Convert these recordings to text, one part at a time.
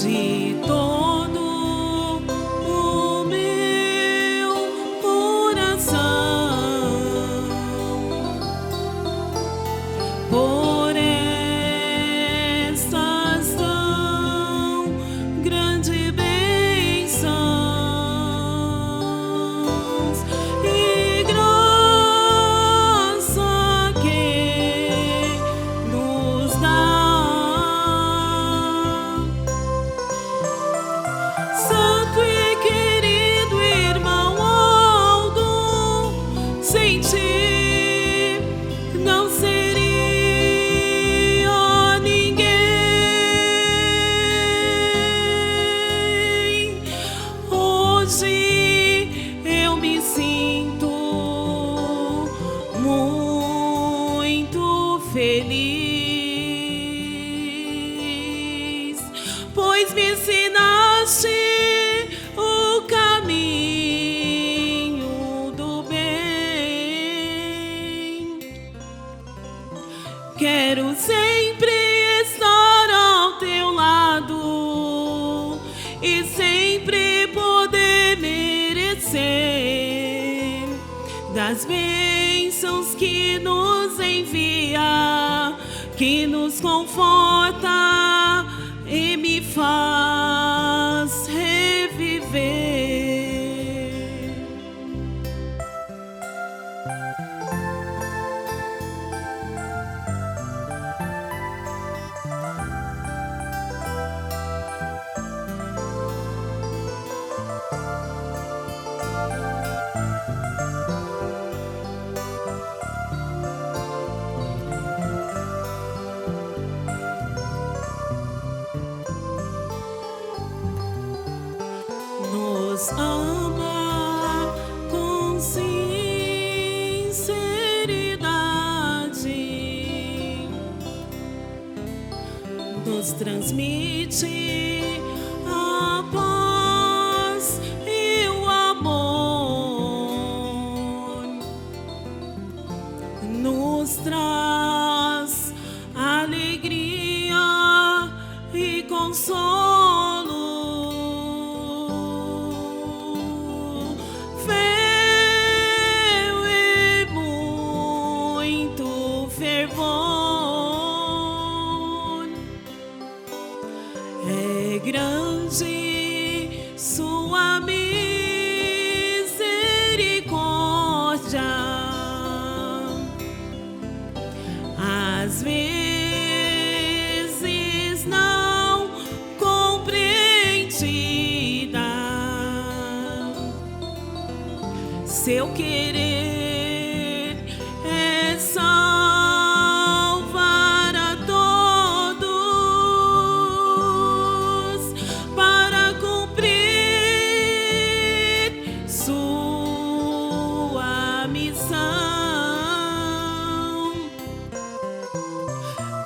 de todo o meu coração por estas tão grande bênçãos e graça que nos dá. Santo e querido irmão Aldo, sem ti não seria ninguém. Hoje eu me sinto muito feliz, pois me ensinaste o caminho do bem. Quero sempre estar ao teu lado e sempre poder merecer das bênçãos que nos envia, que nos conforta e me faz reviver. Nos ama com sinceridade, nos transmite a paz e o amor, nos traz alegria e consolo, fé e muito fervor. É grande sua misericórdia, às vezes não compreendida. Seu querer é salvar a todos para cumprir sua missão.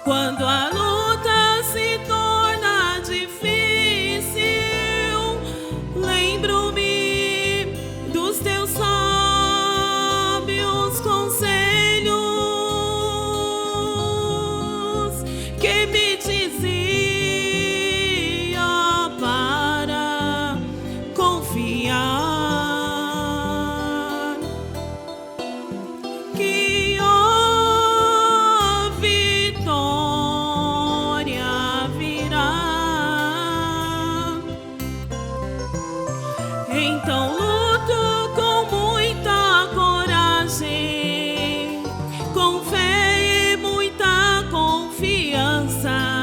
Quando a luta se torna difícil, lembro-me dos teus sábios conselhos que me dizia para confiar que a vitória virá. Então luto com muita coragem, com fé e muita confiança,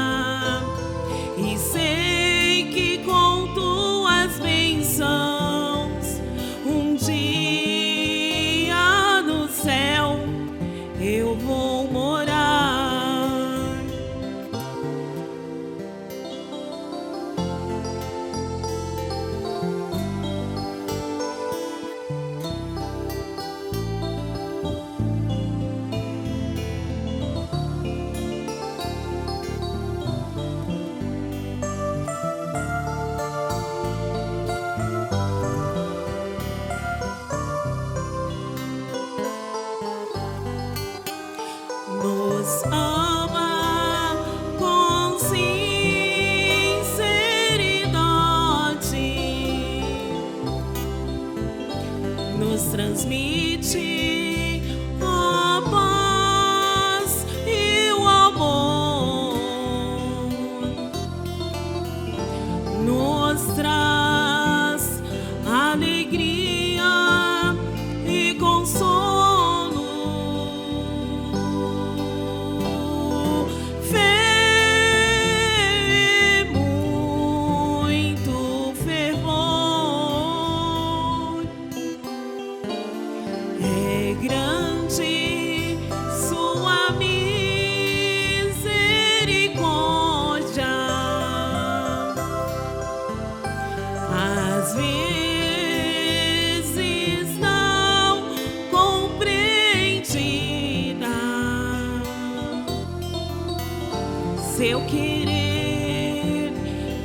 Seu querer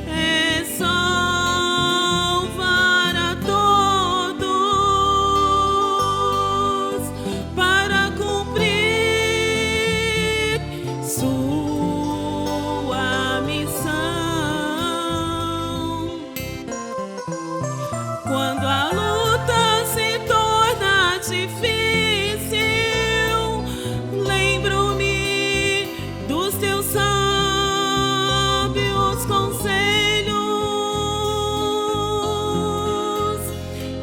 é salvar a todos para cumprir sua missão. Quando a luta se torna difícil, lembro-me dos teus sábios conselhos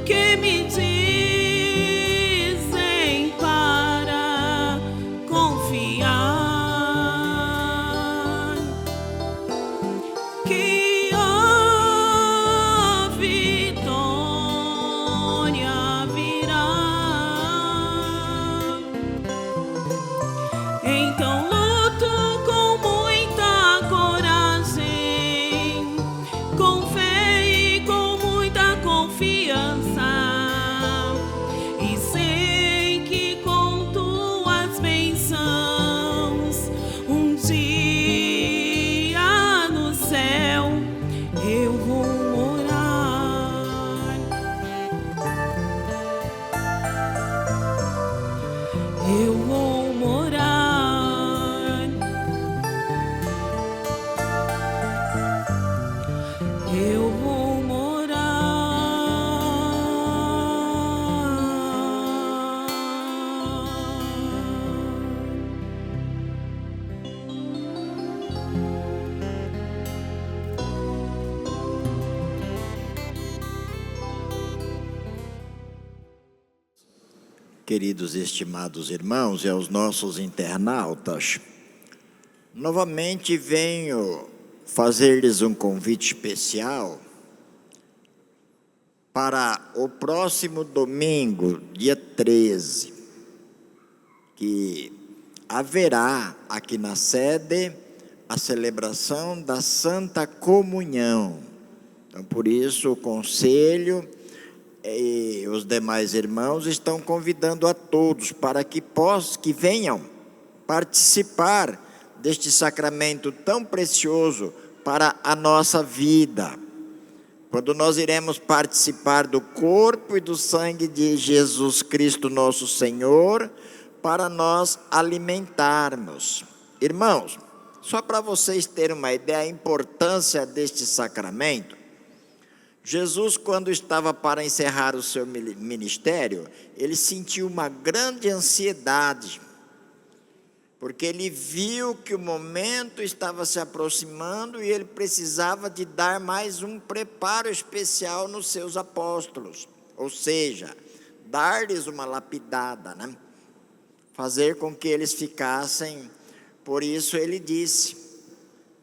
que me dizem para confiar que a vitória virá. Então luto com muita coragem, com fé e com muita confiança, e sei que com tuas bênçãos um dia no céu eu vou morar. Eu vou morar. Eu vou morar. Queridos e estimados irmãos e aos nossos internautas, novamente venho fazer-lhes um convite especial para o próximo domingo, dia 13, que haverá aqui na sede a celebração da Santa Comunhão. Então, por isso, o Conselho e os demais irmãos estão convidando a todos para que venham participar deste sacramento tão precioso para a nossa vida, quando nós iremos participar do corpo e do sangue de Jesus Cristo nosso Senhor, para nós alimentarmos. Irmãos, só para vocês terem uma ideia da importância deste sacramento, Jesus, quando estava para encerrar o seu ministério, ele sentiu uma grande ansiedade, porque ele viu que o momento estava se aproximando e ele precisava de dar mais um preparo especial nos seus apóstolos, ou seja, dar-lhes uma lapidada, né? Fazer com que eles ficassem. Por isso ele disse,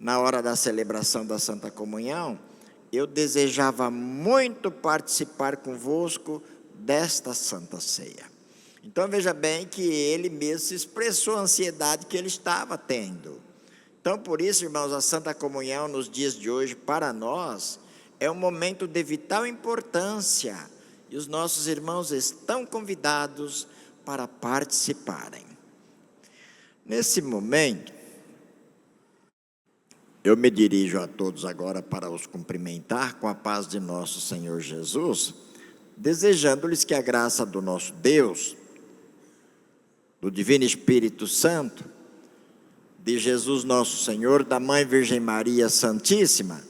na hora da celebração da Santa Comunhão: eu desejava muito participar convosco desta Santa Ceia. Então veja bem que ele mesmo se expressou a ansiedade que ele estava tendo. Então por isso, irmãos, a Santa Comunhão nos dias de hoje, para nós, é um momento de vital importância. E os nossos irmãos estão convidados para participarem. Nesse momento, eu me dirijo a todos agora para os cumprimentar com a paz de nosso Senhor Jesus, desejando-lhes que a graça do nosso Deus, do Divino Espírito Santo, de Jesus nosso Senhor, da Mãe Virgem Maria Santíssima,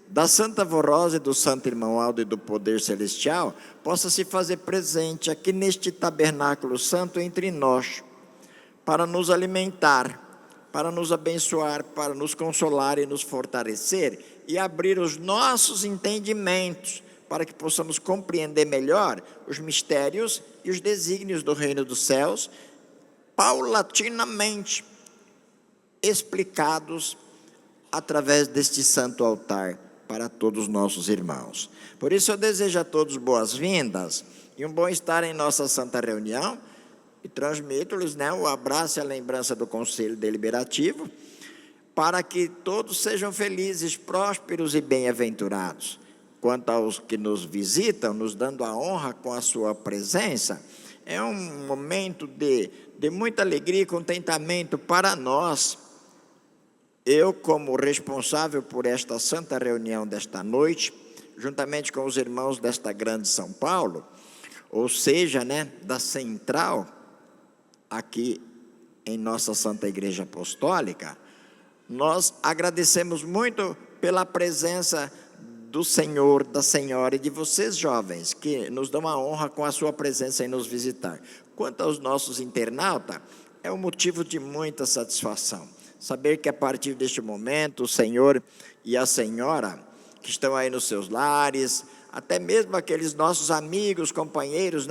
da Santa Vorosa e do Santo Irmão Aldo e do Poder Celestial, possa se fazer presente aqui neste tabernáculo santo entre nós, para nos alimentar, para nos abençoar, para nos consolar e nos fortalecer e abrir os nossos entendimentos, para que possamos compreender melhor os mistérios e os desígnios do reino dos céus, paulatinamente explicados através deste santo altar para todos os nossos irmãos. Por isso eu desejo a todos boas-vindas e um bom estar em nossa santa reunião, e transmito-lhes, o abraço e a lembrança do Conselho Deliberativo, para que todos sejam felizes, prósperos e bem-aventurados. Quanto aos que nos visitam, nos dando a honra com a sua presença, é um momento de muita alegria e contentamento para nós, eu, como responsável por esta santa reunião desta noite, juntamente com os irmãos desta grande São Paulo, ou seja, da central aqui em nossa Santa Igreja Apostólica, nós agradecemos muito pela presença do Senhor, da Senhora e de vocês jovens, que nos dão a honra com a sua presença em nos visitar. Quanto aos nossos internautas, é um motivo de muita satisfação saber que a partir deste momento o Senhor e a Senhora que estão aí nos seus lares, até mesmo aqueles nossos amigos, companheiros,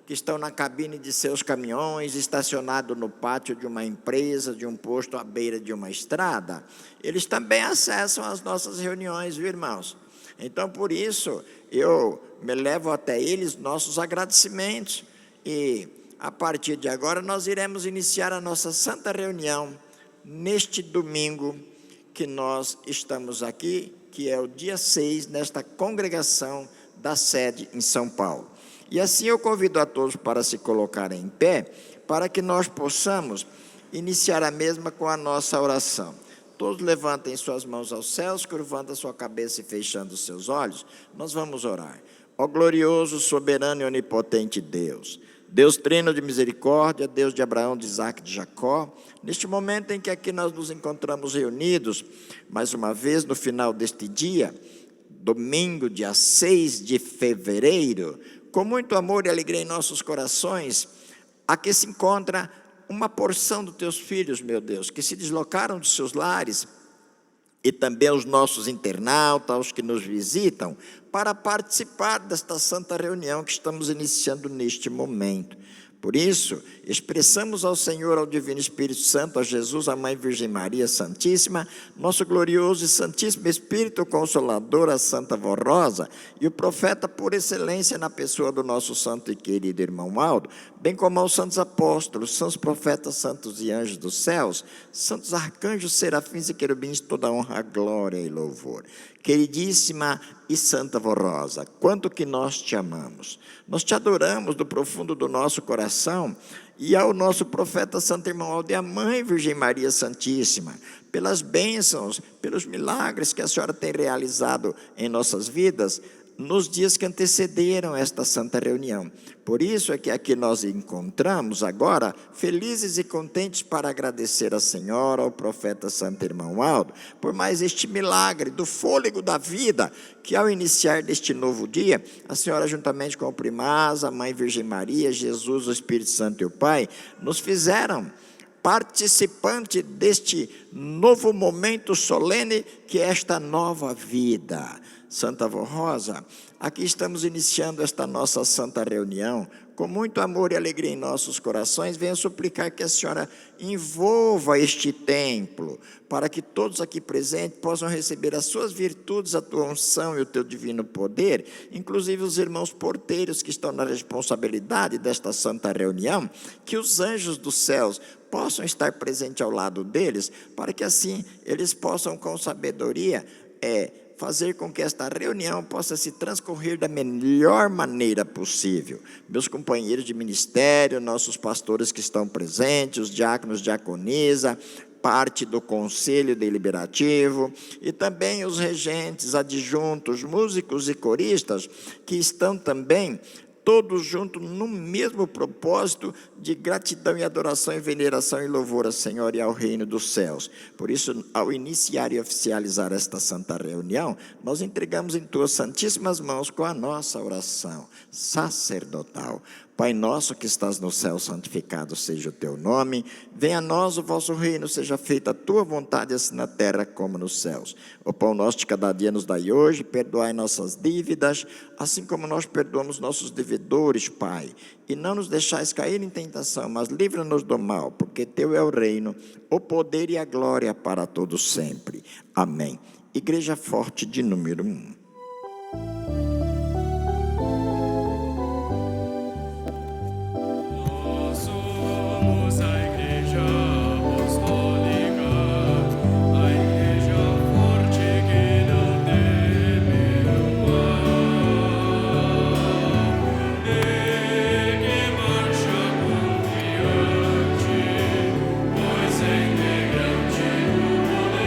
que estão na cabine de seus caminhões, estacionados no pátio de uma empresa, de um posto à beira de uma estrada, eles também acessam as nossas reuniões, viu, irmãos? Então, por isso, eu me levo até eles nossos agradecimentos e, a partir de agora, nós iremos iniciar a nossa santa reunião neste domingo que nós estamos aqui, que é o dia 6, nesta congregação da sede em São Paulo. E assim eu convido a todos para se colocarem em pé, para que nós possamos iniciar a mesma com a nossa oração. Todos levantem suas mãos aos céus, curvando a sua cabeça e fechando os seus olhos. Nós vamos orar. Ó glorioso, soberano e onipotente Deus, Deus trino de misericórdia, Deus de Abraão, de Isaac e de Jacó, neste momento em que aqui nós nos encontramos reunidos, mais uma vez no final deste dia, domingo, dia 6 de fevereiro, com muito amor e alegria em nossos corações, aqui se encontra uma porção dos teus filhos, meu Deus, que se deslocaram dos seus lares, e também os nossos internautas, os que nos visitam, para participar desta santa reunião que estamos iniciando neste momento. Por isso, expressamos ao Senhor, ao Divino Espírito Santo, a Jesus, a Mãe Virgem Maria Santíssima, nosso glorioso e santíssimo Espírito Consolador, a Santa Vó Rosa, e o profeta por excelência na pessoa do nosso santo e querido irmão Aldo, bem como aos santos apóstolos, santos profetas, santos e anjos dos céus, santos arcanjos, serafins e querubins, toda honra, glória e louvor. Queridíssima e Santa Vó Rosa, quanto que nós te amamos, nós te adoramos do profundo do nosso coração, e ao nosso profeta Santo Irmão Aldo e a Mãe Virgem Maria Santíssima, pelas bênçãos, pelos milagres que a senhora tem realizado em nossas vidas, nos dias que antecederam esta santa reunião. Por isso é que aqui nós encontramos agora, felizes e contentes para agradecer a Senhora, ao profeta Santo Irmão Aldo, por mais este milagre do fôlego da vida, que ao iniciar deste novo dia, a Senhora juntamente com o primaz, a Mãe Virgem Maria, Jesus, o Espírito Santo e o Pai, nos fizeram participante deste novo momento solene, que é esta nova vida. Santa Vó Rosa, aqui estamos iniciando esta nossa santa reunião, com muito amor e alegria em nossos corações, venho suplicar que a senhora envolva este templo, para que todos aqui presentes possam receber as suas virtudes, a tua unção e o teu divino poder, inclusive os irmãos porteiros que estão na responsabilidade desta santa reunião, que os anjos dos céus possam estar presentes ao lado deles, para que assim eles possam com sabedoria fazer com que esta reunião possa se transcorrer da melhor maneira possível. Meus companheiros de ministério, nossos pastores que estão presentes, os diáconos, diaconisa, parte do conselho deliberativo, e também os regentes, adjuntos, músicos e coristas, que estão também todos juntos no mesmo propósito de gratidão e adoração e veneração e louvor ao Senhor e ao reino dos céus. Por isso, ao iniciar e oficializar esta santa reunião, nós entregamos em tuas santíssimas mãos com a nossa oração sacerdotal. Pai nosso que estás no céu, santificado seja o teu nome. Venha a nós o vosso reino, seja feita a tua vontade, assim na terra como nos céus. O pão nosso de cada dia nos dai hoje, perdoai nossas dívidas, assim como nós perdoamos nossos devedores, Pai. E não nos deixais cair em tentação, mas livra-nos do mal, porque teu é o reino, o poder e a glória para todos sempre. Amém. Igreja Forte de número 1. Pois é integrante do poder.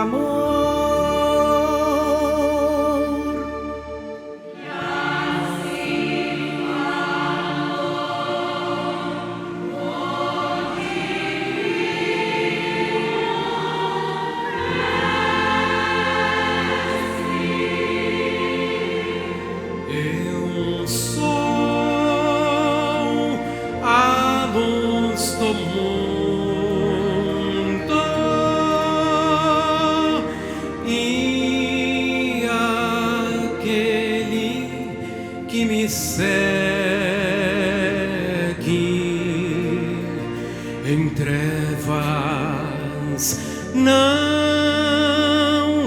Eu sou a luz do mundo e aquele que me segue em trevas não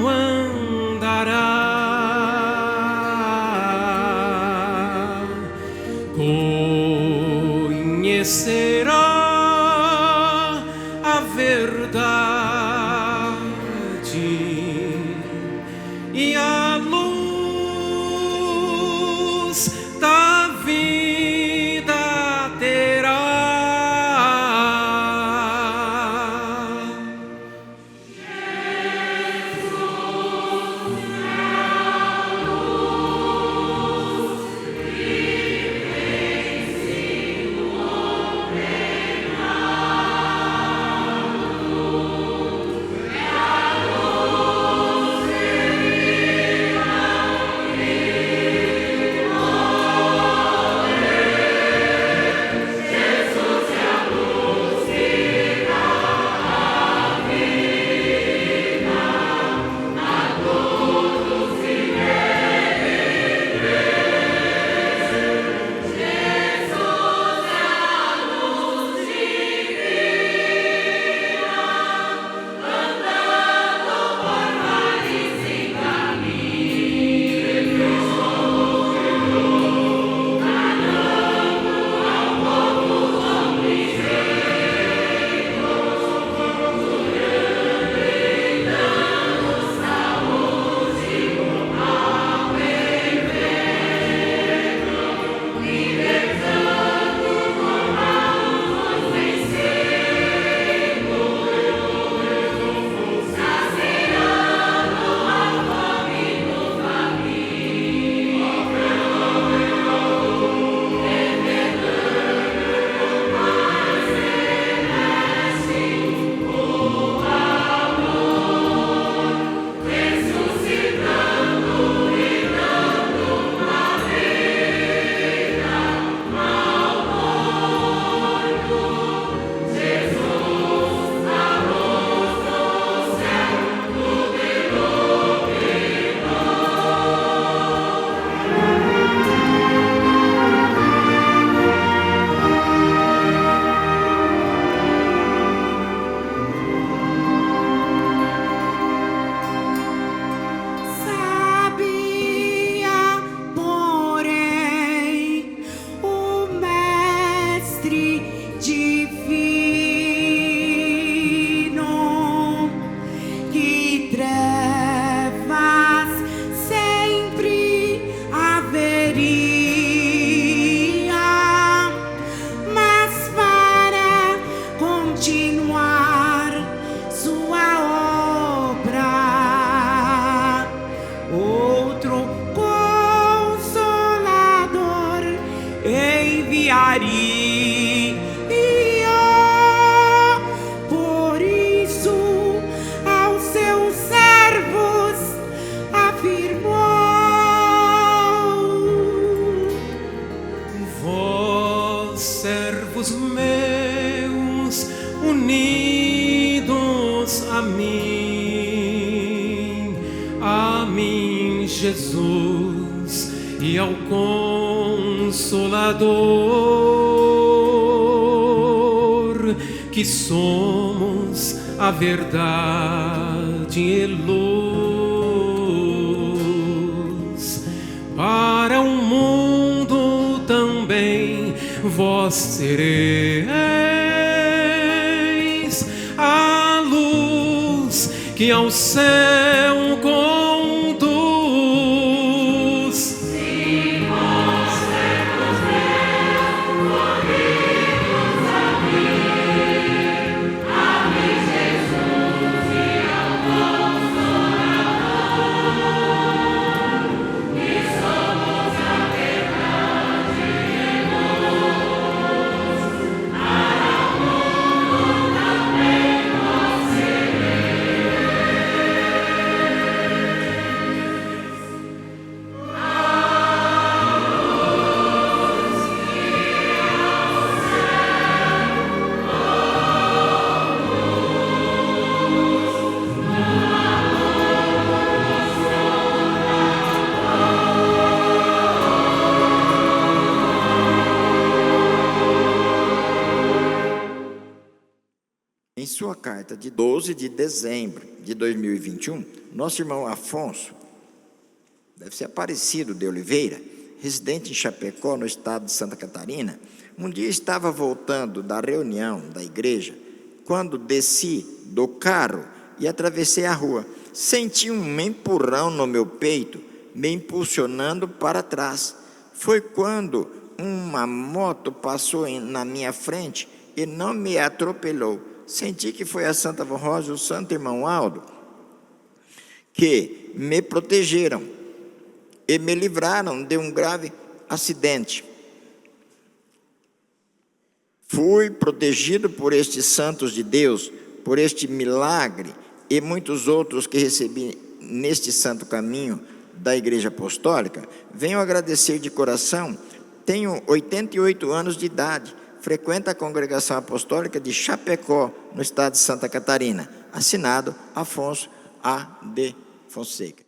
andará. Conhecerá a verdade e a luz da vida terá. Por isso aos seus servos afirmou: vós, servos meus, unidos a mim, Jesus, e ao Consolador, que somos a verdade e luz para o mundo também. Vós sereis a luz que ao céu conduz. Se vós servos meus, unidos a mim, Jesus, e ao sua carta de 12 de dezembro de 2021, nosso irmão Afonso, deve ser Aparecido de Oliveira, residente em Chapecó, no estado de Santa Catarina, um dia estava voltando da reunião da igreja, quando desci do carro e atravessei a rua. Senti um empurrão no meu peito, me impulsionando para trás. Foi quando uma moto passou na minha frente e não me atropelou. Senti que foi a Santa Rosa e o Santo Irmão Aldo que me protegeram e me livraram de um grave acidente. Fui protegido por estes santos de Deus, por este milagre e muitos outros que recebi neste santo caminho da Igreja Apostólica. Venho agradecer de coração. Tenho 88 anos de idade, frequento a Congregação Apostólica de Chapecó, no estado de Santa Catarina. Assinado Afonso A. de Fonseca.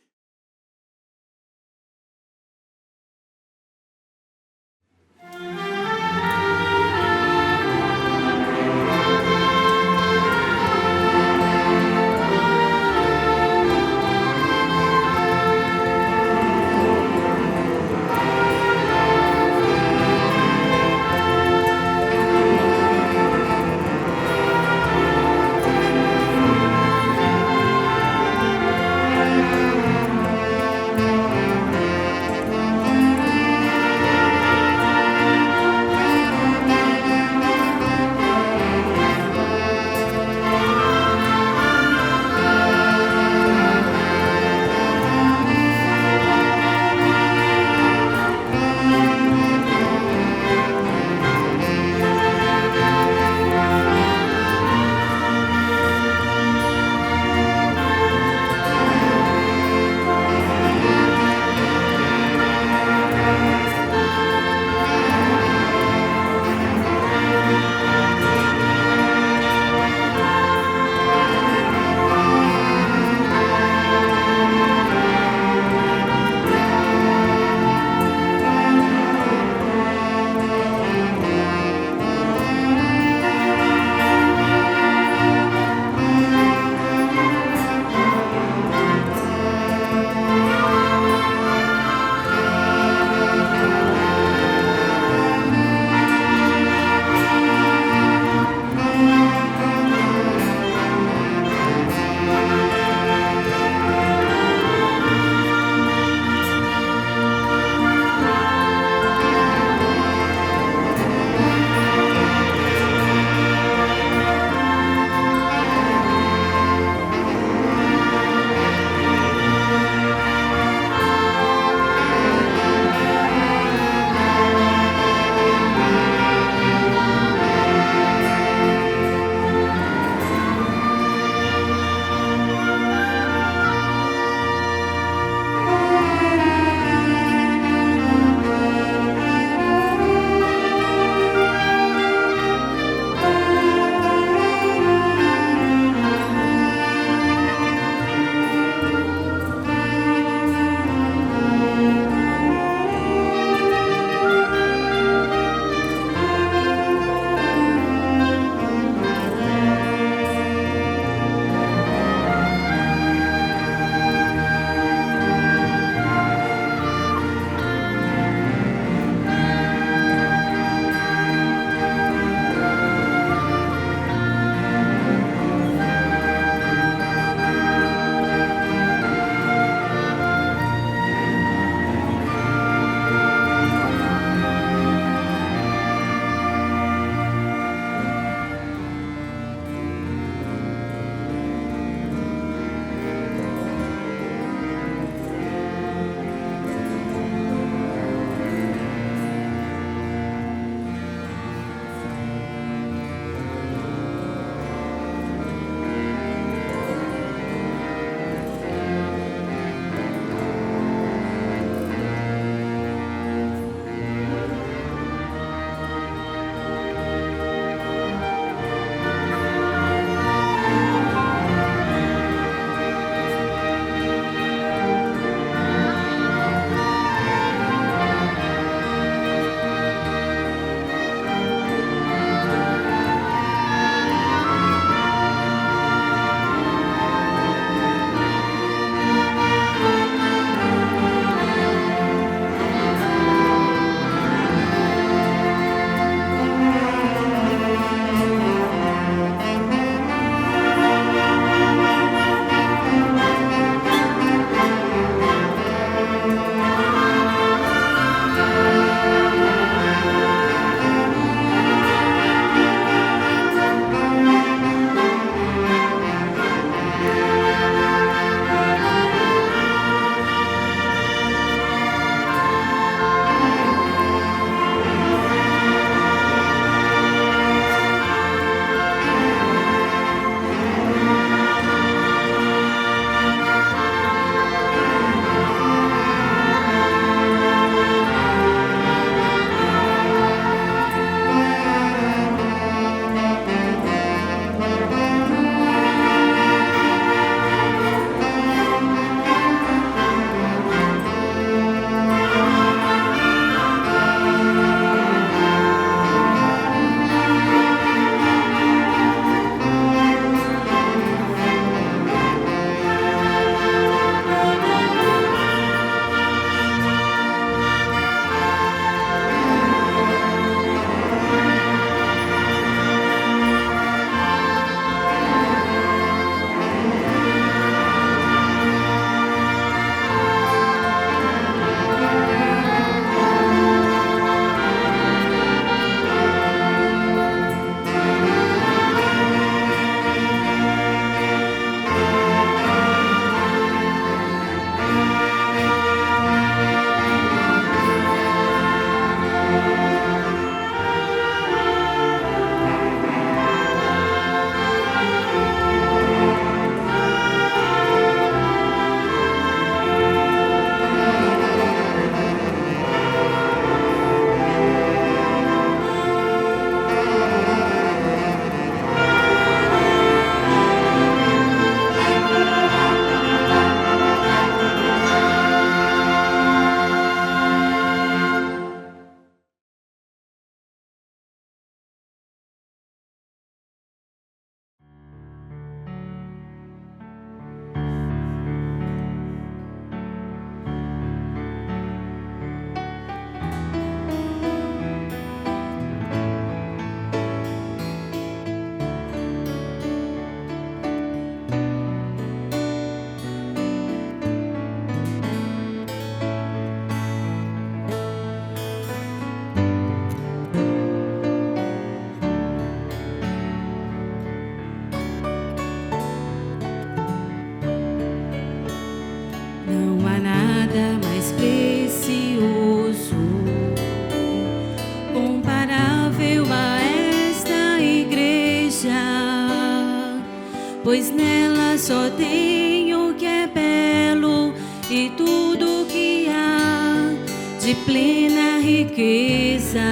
pois nela só tenho o que é belo e tudo que há de plena riqueza.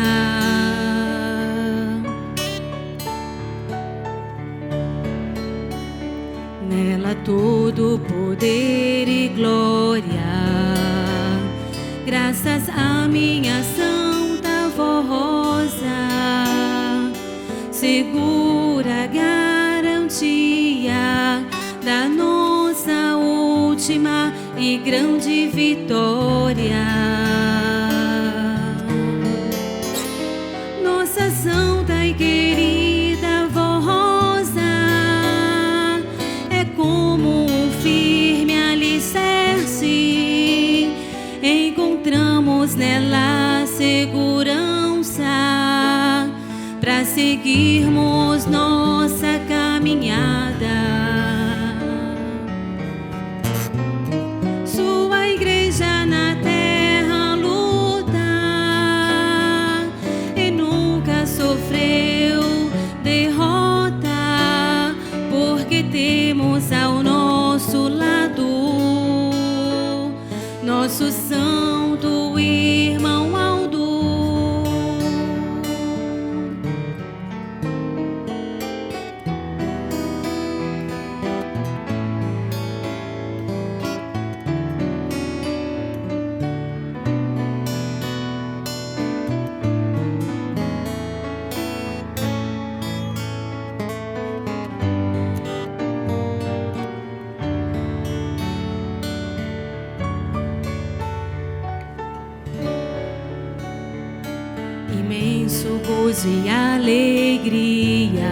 Nela todo poder e glória, graças à minha santa voz, segura garantia da nossa última e grande vitória. Nossa santa e querida voz é como um firme alicerce, encontramos nela segurança para seguirmos nossa caminhada. Sua igreja na terra luta e nunca sofreu derrota, porque temos ao nosso lado nosso santo irmão Aldo. Imenso gozo e alegria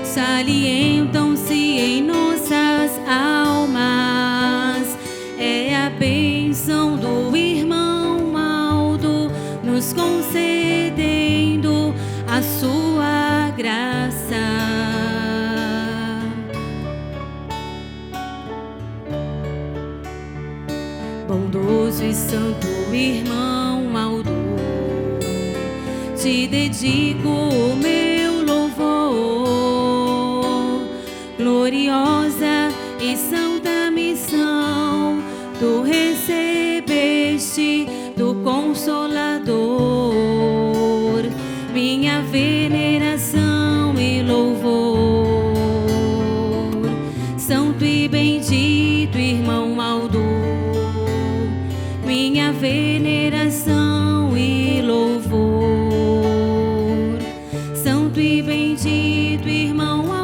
salientam-se em nossas almas. É a bênção do irmão Aldo nos concedendo a sua graça. Bondoso e santo irmão Aldo, te dedico o meu louvor. Gloriosa e santa missão tu recebeste do Consolador, minha veneração e louvor. Santo e bendito irmão Aldo, minha veneração e louvor. Santo e bendito irmão Aldo.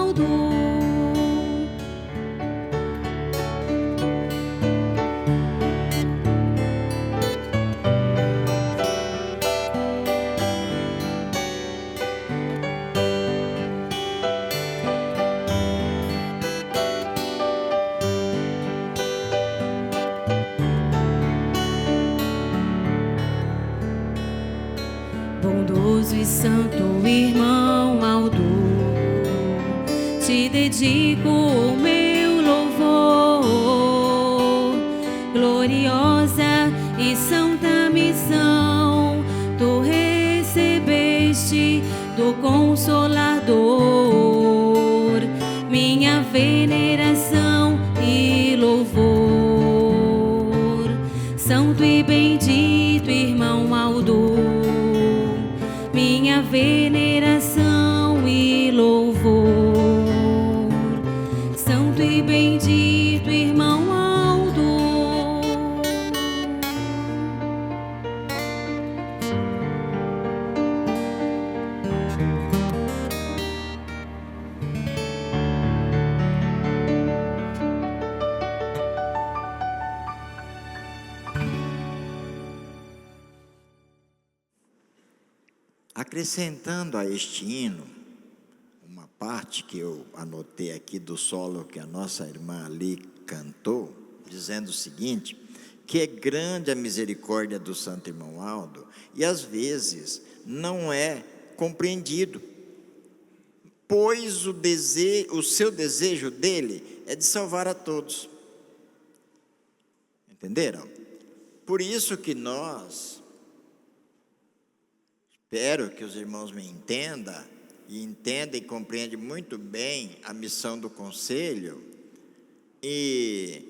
Bondoso e santo irmão Aldo, te dedico o meu louvor. Gloriosa e santa missão tu recebeste do Consolador, minha veneração e louvor. Santo e bendito irmão Aldo, minha veneração e louvor. Santo e bendito irmão Aldo. Acrescentando a este hino, uma parte que eu anotei aqui do solo que a nossa irmã ali cantou, dizendo o seguinte, que é grande a misericórdia do santo irmão Aldo, e às vezes não é compreendido, pois o seu desejo dele é de salvar a todos. Entenderam? Por isso que nós, espero que os irmãos me entendam, e entende e compreende muito bem a missão do conselho, e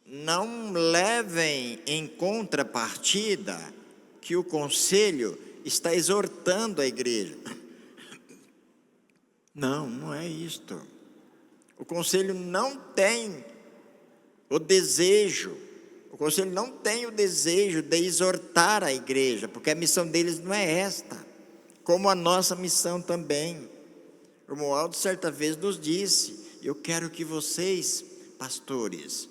não levem em contrapartida que o conselho está exortando a igreja. Não, não é isto. O conselho não tem o desejo, de exortar a igreja, porque a missão deles não é esta, como a nossa missão também. O Romualdo certa vez nos disse: eu quero que vocês, pastores,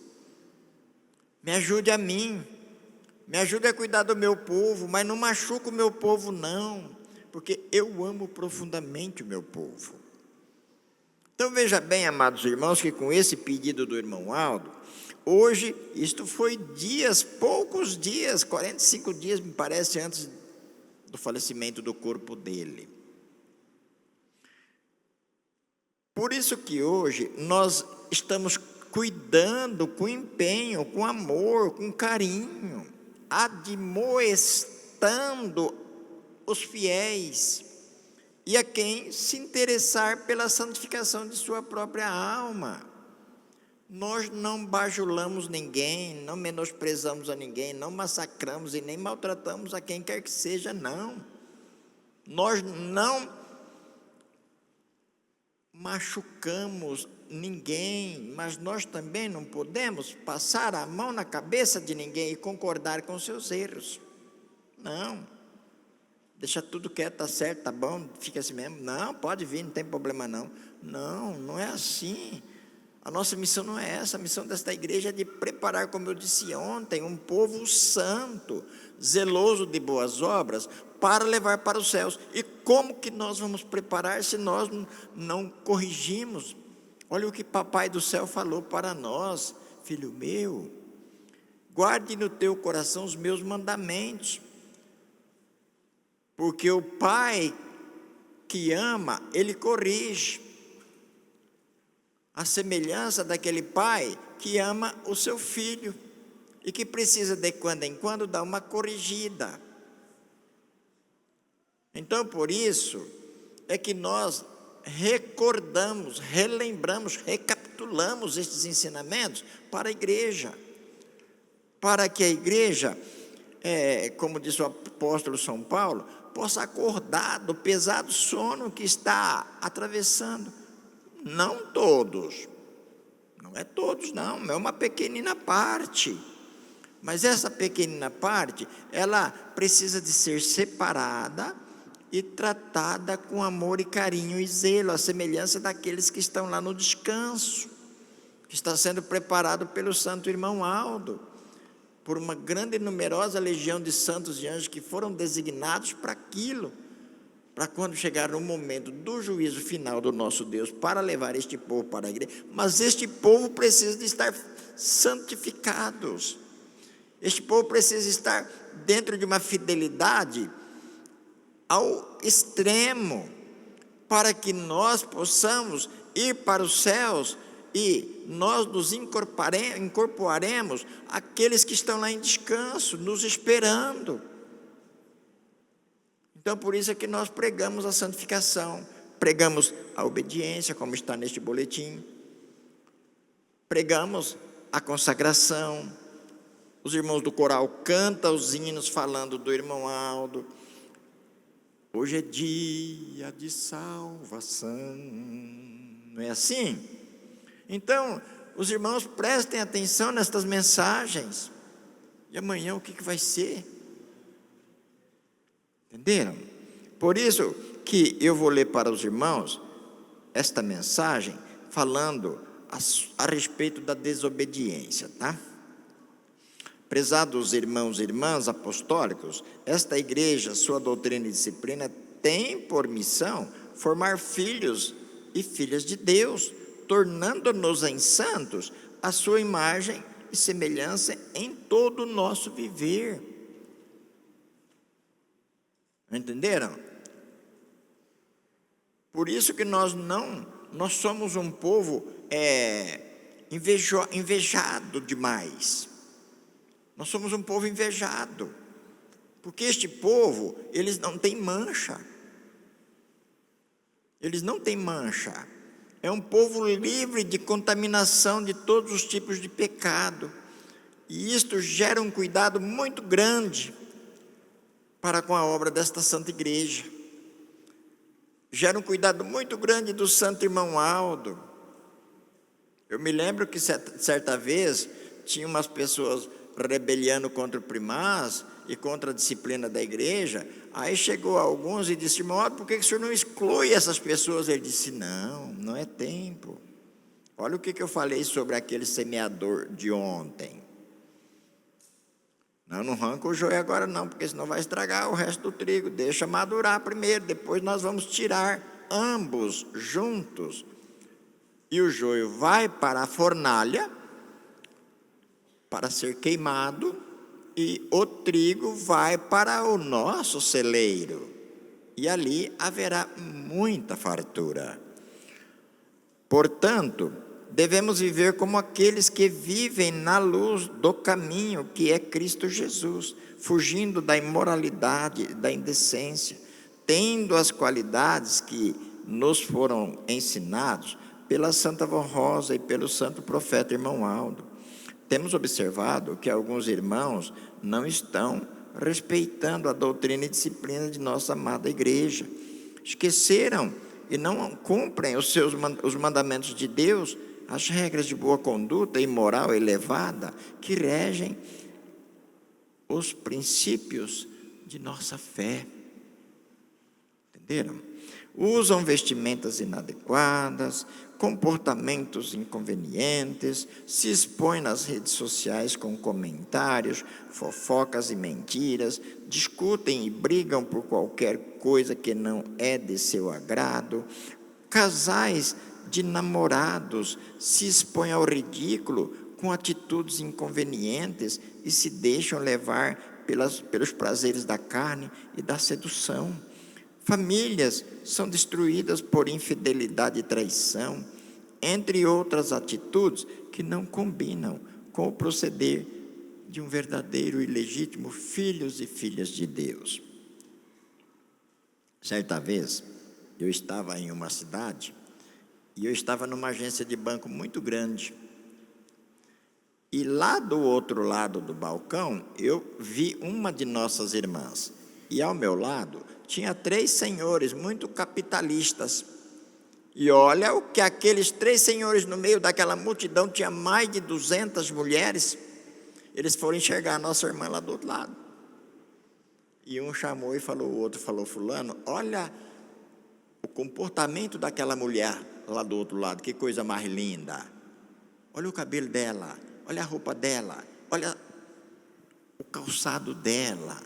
me ajude a mim, me ajude a cuidar do meu povo, mas não machuca o meu povo não, porque eu amo profundamente o meu povo. Então veja bem, amados irmãos, que com esse pedido do irmão Aldo, hoje, isto foi poucos dias, 45 dias me parece, antes do falecimento do corpo dele. Por isso que hoje nós estamos cuidando com empenho, com amor, com carinho, admoestando os fiéis e a quem se interessar pela santificação de sua própria alma. Nós não bajulamos ninguém, não menosprezamos a ninguém, não massacramos e nem maltratamos a quem quer que seja, não. Nós não machucamos ninguém, mas nós também não podemos passar a mão na cabeça de ninguém e concordar com seus erros. Não. Deixa tudo quieto, tá certo, tá bom, fica assim mesmo. Não, pode vir, não tem problema não. Não, não é assim. A nossa missão não é essa. A missão desta igreja é de preparar, como eu disse ontem, um povo santo, zeloso de boas obras, para levar para os céus. E como que nós vamos preparar se nós não corrigimos? Olha o que Papai do céu falou para nós: filho meu, guarde no teu coração os meus mandamentos, porque o pai que ama, ele corrige, a semelhança daquele pai que ama o seu filho e que precisa de quando em quando dar uma corrigida. Então, por isso é que nós recordamos, relembramos, recapitulamos estes ensinamentos para a igreja, para que a igreja, como diz o apóstolo São Paulo, possa acordar do pesado sono que está atravessando. Não todos, não é todos não, é uma pequenina parte, mas essa pequenina parte, ela precisa de ser separada e tratada com amor e carinho e zelo, a semelhança daqueles que estão lá no descanso, que está sendo preparado pelo santo irmão Aldo, por uma grande e numerosa legião de santos e anjos que foram designados para aquilo, para quando chegar o momento do juízo final do nosso Deus, para levar este povo para a igreja. Mas este povo precisa de estar santificados, este povo precisa estar dentro de uma fidelidade ao extremo, para que nós possamos ir para os céus e nós nos incorporaremos àqueles que estão lá em descanso, nos esperando. Então, por isso é que nós pregamos a santificação, pregamos a obediência, como está neste boletim, pregamos a consagração. Os irmãos do coral cantam os hinos falando do irmão Aldo. Hoje é dia de salvação, não é assim? Então, os irmãos prestem atenção nestas mensagens. E amanhã o que vai ser? Entenderam? Por isso que eu vou ler para os irmãos esta mensagem falando a respeito da desobediência, tá? Prezados irmãos e irmãs apostólicos, esta igreja, sua doutrina e disciplina, tem por missão formar filhos e filhas de Deus, tornando-nos em santos a sua imagem e semelhança em todo o nosso viver. Entenderam? Por isso que nós somos um povo invejado demais. Nós somos um povo invejado, porque este povo, eles não têm mancha. Eles não têm mancha. É um povo livre de contaminação de todos os tipos de pecado. E isto gera um cuidado muito grande para com a obra desta Santa Igreja. Gera um cuidado muito grande do Santo Irmão Aldo. Eu me lembro que certa vez tinha umas pessoas rebeliando contra o primaz e contra a disciplina da igreja. Aí chegou alguns e disse: irmão Aldo, por que o senhor não exclui essas pessoas? Ele disse: não é tempo. Olha o que eu falei sobre aquele semeador de ontem. Não arranca o joio agora não, porque senão vai estragar o resto do trigo. Deixa madurar primeiro, depois nós vamos tirar ambos juntos. E o joio vai para a fornalha para ser queimado, e o trigo vai para o nosso celeiro. E ali haverá muita fartura. Portanto, devemos viver como aqueles que vivem na luz do caminho que é Cristo Jesus, fugindo da imoralidade, da indecência, tendo as qualidades que nos foram ensinados pela Santa Vó Rosa e pelo Santo Profeta Irmão Aldo. Temos observado que alguns irmãos não estão respeitando a doutrina e disciplina de nossa amada igreja. Esqueceram e não cumprem os mandamentos de Deus, as regras de boa conduta e moral elevada que regem os princípios de nossa fé. Entenderam? Usam vestimentas inadequadas, comportamentos inconvenientes, se expõem nas redes sociais com comentários, fofocas e mentiras, discutem e brigam por qualquer coisa que não é de seu agrado. Casais de namorados se expõem ao ridículo com atitudes inconvenientes e se deixam levar pelos prazeres da carne e da sedução. Famílias são destruídas por infidelidade e traição, entre outras atitudes que não combinam com o proceder de um verdadeiro e legítimo filhos e filhas de Deus. Certa vez, eu estava em uma cidade e eu estava numa agência de banco muito grande. E lá do outro lado do balcão, eu vi uma de nossas irmãs. E ao meu lado tinha 3 senhores muito capitalistas. E olha o que aqueles 3 senhores no meio daquela multidão, tinha mais de 200 mulheres. Eles foram enxergar a nossa irmã lá do outro lado. E um chamou e falou, o outro falou: fulano, olha o comportamento daquela mulher lá do outro lado, que coisa mais linda. Olha o cabelo dela, olha a roupa dela, olha o calçado dela.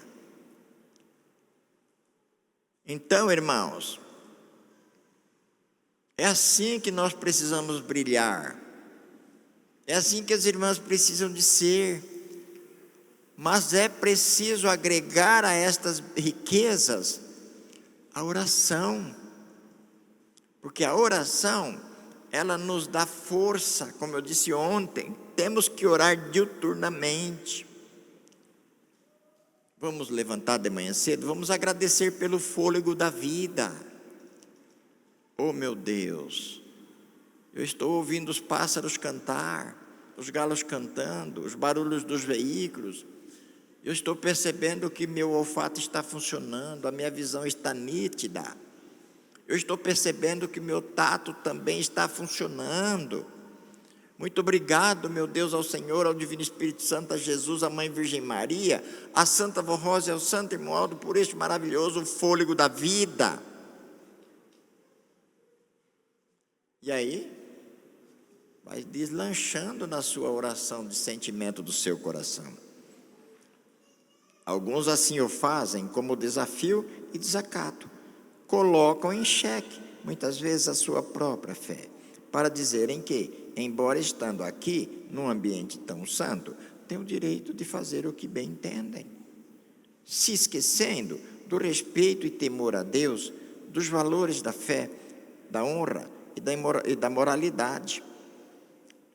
Então, irmãos, é assim que nós precisamos brilhar, é assim que as irmãs precisam de ser, mas é preciso agregar a estas riquezas a oração, porque a oração, ela nos dá força, como eu disse ontem, temos que orar diuturnamente. Vamos levantar de manhã cedo, vamos agradecer pelo fôlego da vida. Oh meu Deus, eu estou ouvindo os pássaros cantar, os galos cantando, os barulhos dos veículos. Eu estou percebendo que meu olfato está funcionando, a minha visão está nítida. Eu estou percebendo que meu tato também está funcionando. Muito obrigado, meu Deus, ao Senhor, ao Divino Espírito Santo, a Jesus, a Mãe Virgem Maria, a Santa Vó Rosa e ao Santo Irmão Aldo, por este maravilhoso fôlego da vida. E aí, vai deslanchando na sua oração de sentimento do seu coração. Alguns assim o fazem como desafio e desacato. Colocam em xeque, muitas vezes, a sua própria fé, para dizerem que, embora estando aqui, num ambiente tão santo, têm o direito de fazer o que bem entendem, se esquecendo do respeito e temor a Deus, dos valores da fé, da honra e da moralidade,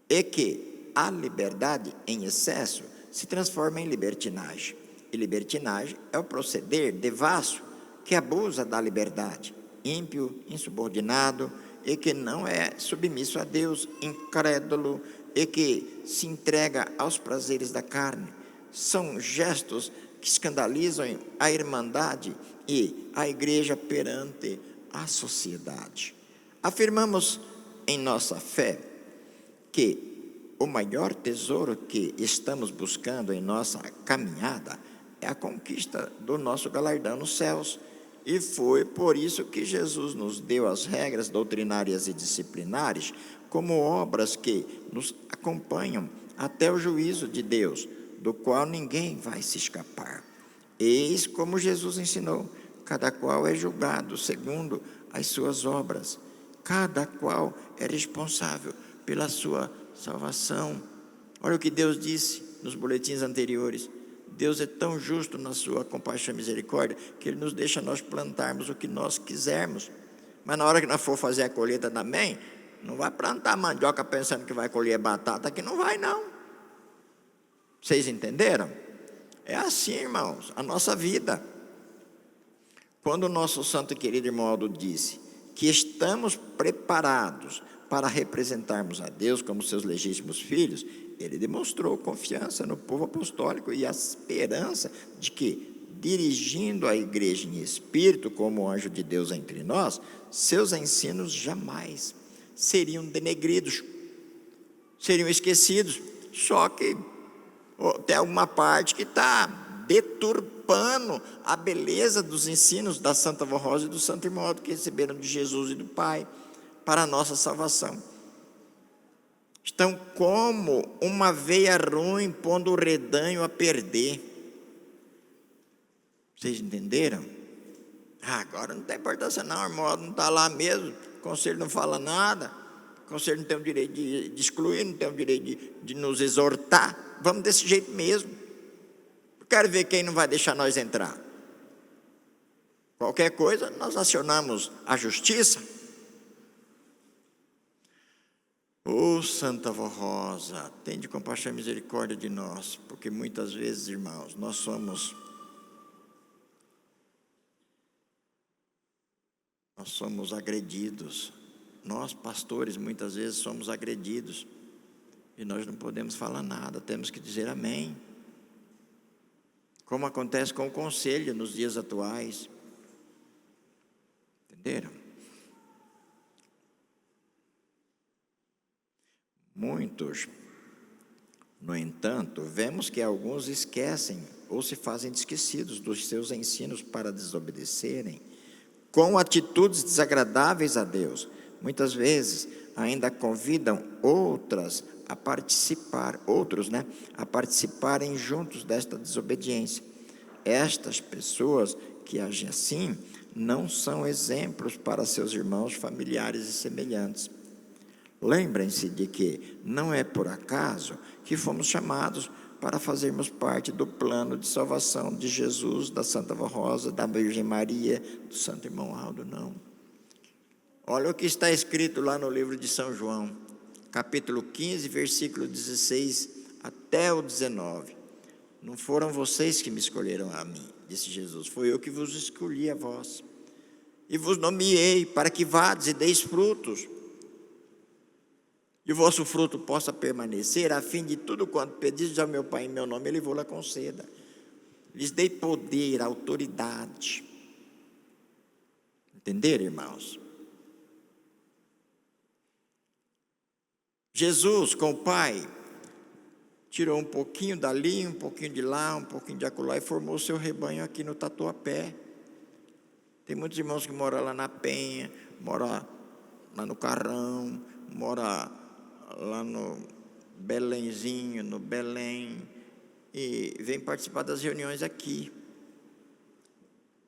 e que a liberdade em excesso se transforma em libertinagem. E libertinagem é o proceder devasso que abusa da liberdade, ímpio, insubordinado, e que não é submisso a Deus, incrédulo, e que se entrega aos prazeres da carne. São gestos que escandalizam a irmandade e a igreja perante a sociedade. Afirmamos em nossa fé que o maior tesouro que estamos buscando em nossa caminhada é a conquista do nosso galardão nos céus. E foi por isso que Jesus nos deu as regras doutrinárias e disciplinares como obras que nos acompanham até o juízo de Deus, do qual ninguém vai se escapar. Eis como Jesus ensinou: cada qual é julgado segundo as suas obras, cada qual é responsável pela sua salvação. Olha o que Deus disse nos boletins anteriores: Deus é tão justo na sua compaixão e misericórdia que Ele nos deixa nós plantarmos o que nós quisermos. Mas na hora que nós for fazer a colheita também, não vai plantar mandioca pensando que vai colher batata, que não vai não. Vocês entenderam? É assim, irmãos, a nossa vida. Quando o nosso santo e querido irmão Aldo disse que estamos preparados para representarmos a Deus como seus legítimos filhos, ele demonstrou confiança no povo apostólico e a esperança de que, dirigindo a igreja em espírito como anjo de Deus entre nós, seus ensinos jamais seriam denegridos, seriam esquecidos. Só que tem alguma parte que está deturpando a beleza dos ensinos da Santa Vó Rosa e do Santo Irmão Aldo, que receberam de Jesus e do Pai para a nossa salvação. Estão como uma veia ruim pondo o rebanho a perder. Vocês entenderam? Agora não tem importância não, irmão, não está lá mesmo, o conselho não fala nada, o conselho não tem o direito de excluir, não tem o direito de nos exortar, vamos desse jeito mesmo. Quero ver quem não vai deixar nós entrar. Qualquer coisa, nós acionamos a justiça. Ô Santa Vó Rosa, tende compaixão e misericórdia de nós, porque muitas vezes, irmãos, nós somos agredidos. Nós, pastores, muitas vezes somos agredidos e nós não podemos falar nada, temos que dizer amém. Como acontece com o conselho nos dias atuais. Entenderam? Muitos, no entanto, vemos que alguns esquecem ou se fazem esquecidos dos seus ensinos para desobedecerem, com atitudes desagradáveis a Deus. Muitas vezes ainda convidam outros a participarem juntos desta desobediência. Estas pessoas que agem assim não são exemplos para seus irmãos, familiares e semelhantes. Lembrem-se de que não é por acaso que fomos chamados para fazermos parte do plano de salvação de Jesus, da Santa Vó Rosa, da Virgem Maria, do Santo Irmão Aldo, não. Olha o que está escrito lá no livro de São João, capítulo 15, versículo 16 até o 19. Não foram vocês que me escolheram a mim, disse Jesus, foi eu que vos escolhi a vós, e vos nomeei para que vades e deis frutos, e o vosso fruto possa permanecer, a fim de tudo quanto pedis ao meu Pai em meu nome, Ele vos conceda. Lhes dei poder, autoridade. Entenderam, irmãos? Jesus, com o Pai, tirou um pouquinho dali, um pouquinho de lá, um pouquinho de acolá e formou o seu rebanho aqui no Tatuapé. Tem muitos irmãos que moram lá na Penha, moram lá no Carrão, moram lá no Belenzinho, no Belém, e vem participar das reuniões aqui,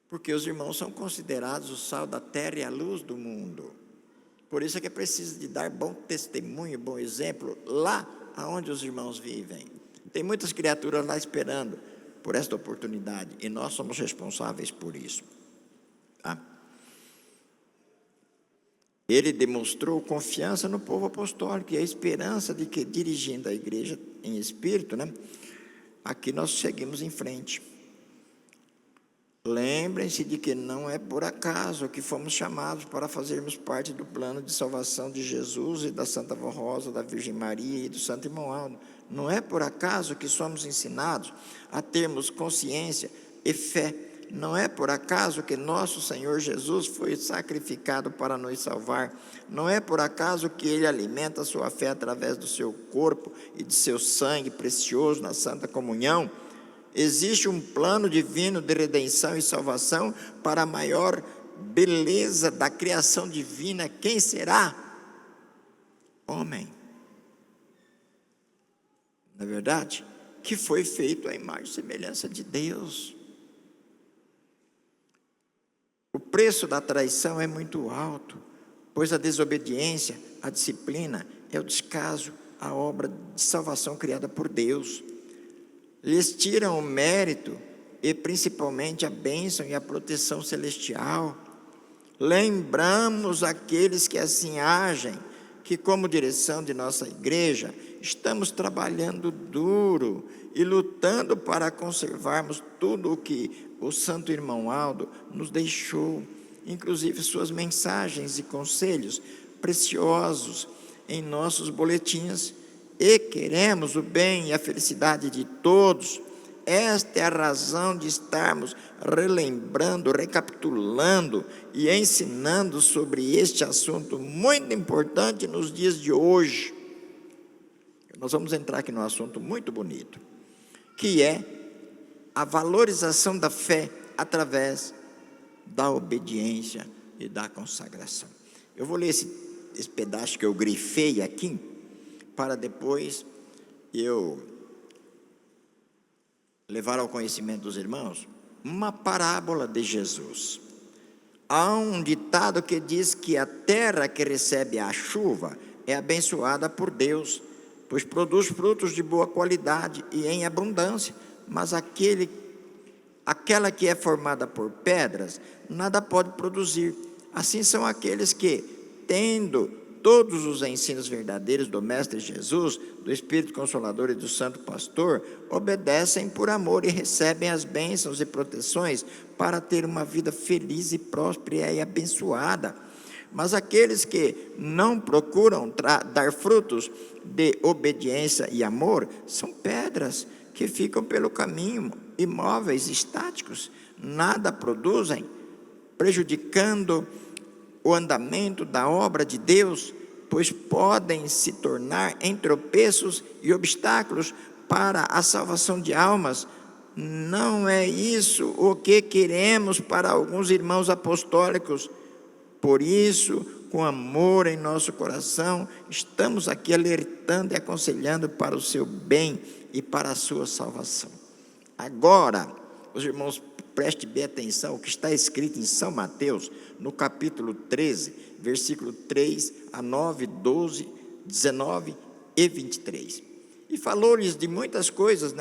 porque os irmãos são considerados o sal da terra e a luz do mundo. Por isso é que é preciso de dar bom testemunho, bom exemplo, lá onde os irmãos vivem. Tem muitas criaturas lá esperando por esta oportunidade, e nós somos responsáveis por isso. Tá? Ele demonstrou confiança no povo apostólico e a esperança de que, dirigindo a igreja em espírito, aqui nós seguimos em frente. Lembrem-se de que não é por acaso que fomos chamados para fazermos parte do plano de salvação de Jesus e da Santa Vó Rosa, da Virgem Maria e do Santo Irmão Aldo. Não é por acaso que somos ensinados a termos consciência e fé. Não é por acaso que nosso Senhor Jesus foi sacrificado para nos salvar. Não é por acaso que Ele alimenta a sua fé através do seu corpo e de seu sangue precioso na Santa Comunhão. Existe um plano divino de redenção e salvação para a maior beleza da criação divina. Quem será? Homem. Na verdade, que foi feito à imagem e semelhança de Deus. O preço da traição é muito alto, pois a desobediência, a disciplina, é o descaso à obra de salvação criada por Deus. Lhes tiram o mérito e principalmente a bênção e a proteção celestial. Lembramos aqueles que assim agem, que como direção de nossa igreja, estamos trabalhando duro e lutando para conservarmos tudo o que o Santo Irmão Aldo nos deixou, inclusive suas mensagens e conselhos preciosos em nossos boletins, e queremos o bem e a felicidade de todos. Esta é a razão de estarmos relembrando, recapitulando e ensinando sobre este assunto muito importante nos dias de hoje. Nós vamos entrar aqui num assunto muito bonito, que é a valorização da fé através da obediência e da consagração. Eu vou ler esse pedaço que eu grifei aqui, para depois eu levar ao conhecimento dos irmãos uma parábola de Jesus. Há um ditado que diz que a terra que recebe a chuva é abençoada por Deus, pois produz frutos de boa qualidade e em abundância, mas aquela que é formada por pedras, nada pode produzir. Assim são aqueles que, tendo todos os ensinos verdadeiros do Mestre Jesus, do Espírito Consolador e do Santo Pastor, obedecem por amor e recebem as bênçãos e proteções para ter uma vida feliz e próspera e abençoada. Mas aqueles que não procuram dar frutos de obediência e amor, são pedras que ficam pelo caminho, imóveis, estáticos, nada produzem, prejudicando o andamento da obra de Deus, pois podem se tornar em tropeços e obstáculos para a salvação de almas. Não é isso o que queremos para alguns irmãos apostólicos. Por isso, com amor em nosso coração, estamos aqui alertando e aconselhando para o seu bem e para a sua salvação. Agora, os irmãos, preste bem atenção, o que está escrito em São Mateus, no capítulo 13, versículo 3 a 9, 12, 19 e 23. E falou-lhes de muitas coisas,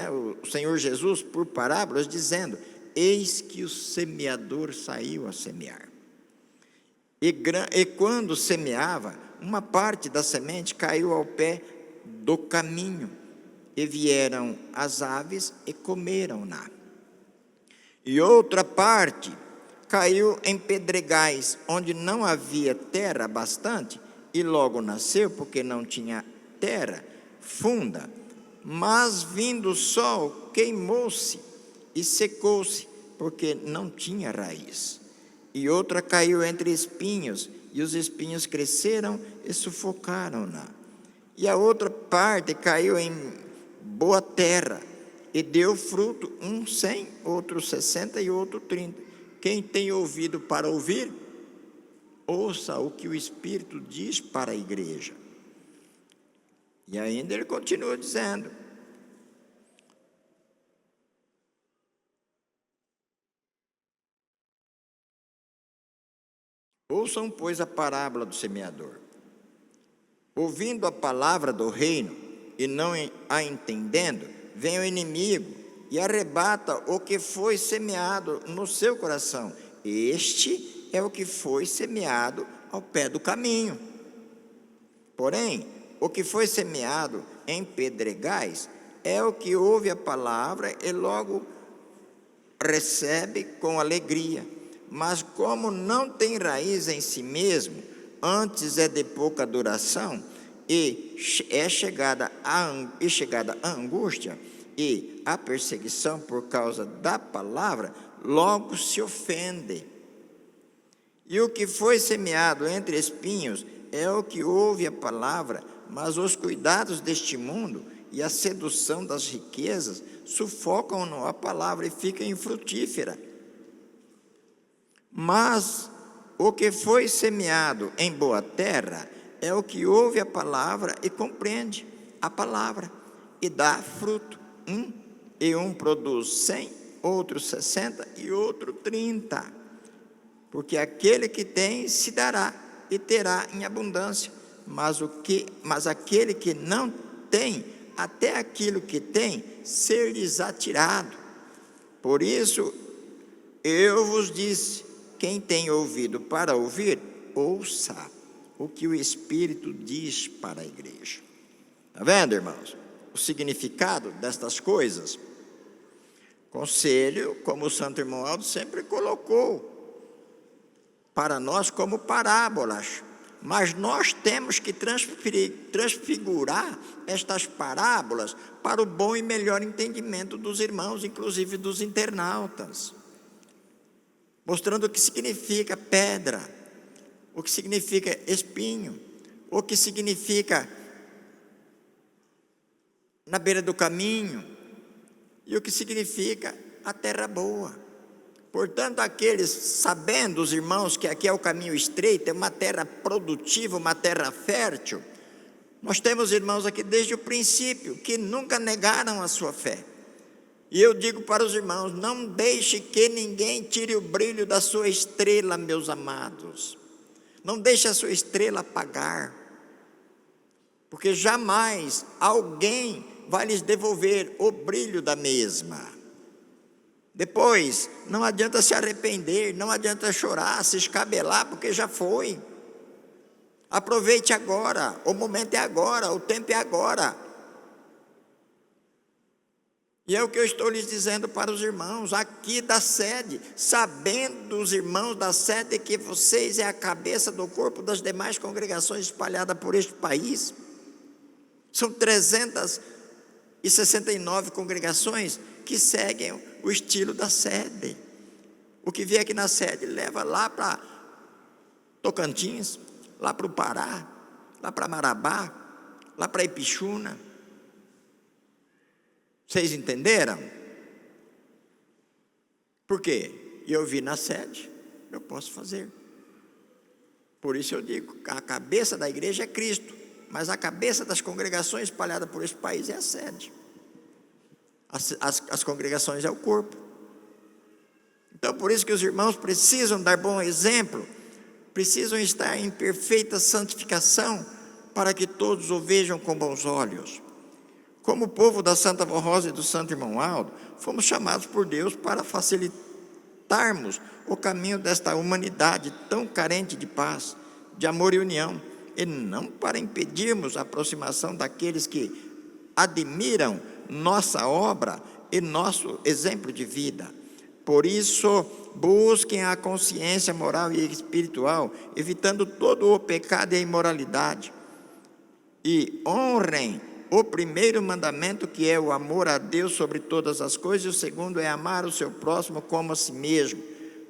o Senhor Jesus, por parábolas, dizendo: eis que o semeador saiu a semear. E quando semeava, uma parte da semente caiu ao pé do caminho, e vieram as aves e comeram-na. E outra parte caiu em pedregais, onde não havia terra bastante, e logo nasceu, porque não tinha terra funda. Mas vindo o sol, queimou-se e secou-se, porque não tinha raiz. E outra caiu entre espinhos, e os espinhos cresceram e sufocaram-na. E a outra parte caiu em boa terra, e deu fruto, um 100, outro 60 e outro 30. Quem tem ouvido para ouvir, ouça o que o Espírito diz para a igreja. E ainda ele continua dizendo: ouçam, pois, a parábola do semeador. Ouvindo a palavra do reino e não a entendendo, vem o inimigo e arrebata o que foi semeado no seu coração. Este é o que foi semeado ao pé do caminho. Porém, o que foi semeado em pedregais é o que ouve a palavra e logo recebe com alegria, mas como não tem raiz em si mesmo, antes é de pouca duração, e chegada a angústia e a perseguição por causa da palavra, logo se ofende. E o que foi semeado entre espinhos é o que ouve a palavra, mas os cuidados deste mundo e a sedução das riquezas sufocam a palavra e fica infrutífera. Mas o que foi semeado em boa terra é o que ouve a palavra e compreende a palavra, e dá fruto. Um produz 100, outro 60 e outro 30. Porque aquele que tem se dará e terá em abundância, mas aquele que não tem, até aquilo que tem, ser-lhes-á tirado. Por isso, eu vos disse, quem tem ouvido para ouvir, ouça o que o Espírito diz para a igreja. Está vendo, irmãos? O significado destas coisas. Conselho, como o Santo Irmão Aldo sempre colocou para nós como parábolas, mas nós temos que transfigurar estas parábolas para o bom e melhor entendimento dos irmãos, inclusive dos internautas, mostrando o que significa pedra, o que significa espinho, o que significa na beira do caminho e o que significa a terra boa. Portanto, aqueles, sabendo os irmãos que aqui é o caminho estreito, é uma terra produtiva, uma terra fértil, nós temos irmãos aqui desde o princípio, que nunca negaram a sua fé. E eu digo para os irmãos, não deixe que ninguém tire o brilho da sua estrela, meus amados. Não deixe a sua estrela apagar, porque jamais alguém vai lhes devolver o brilho da mesma. Depois, não adianta se arrepender, não adianta chorar, se escabelar, porque já foi. Aproveite agora, o momento é agora, o tempo é agora. E é o que eu estou lhes dizendo para os irmãos aqui da sede, sabendo os irmãos da sede que vocês é a cabeça do corpo das demais congregações espalhadas por este país. São 369 congregações que seguem o estilo da sede. O que vier aqui na sede leva lá para Tocantins, lá para o Pará, lá para Marabá, lá para Ipixuna. Vocês entenderam? Por quê? Eu vi na sede, eu posso fazer. Por isso eu digo, a cabeça da igreja é Cristo, mas a cabeça das congregações espalhadas por esse país é a sede. As congregações é o corpo. Então, por isso que os irmãos precisam dar bom exemplo, precisam estar em perfeita santificação, para que todos o vejam com bons olhos. Como o povo da Santa Vó Rosa e do Santo Irmão Aldo, fomos chamados por Deus para facilitarmos o caminho desta humanidade tão carente de paz, de amor e união, e não para impedirmos a aproximação daqueles que admiram nossa obra e nosso exemplo de vida. Por isso, busquem a consciência moral e espiritual, evitando todo o pecado e a imoralidade, e honrem o primeiro mandamento, que é o amor a Deus sobre todas as coisas, e o segundo é amar o seu próximo como a si mesmo.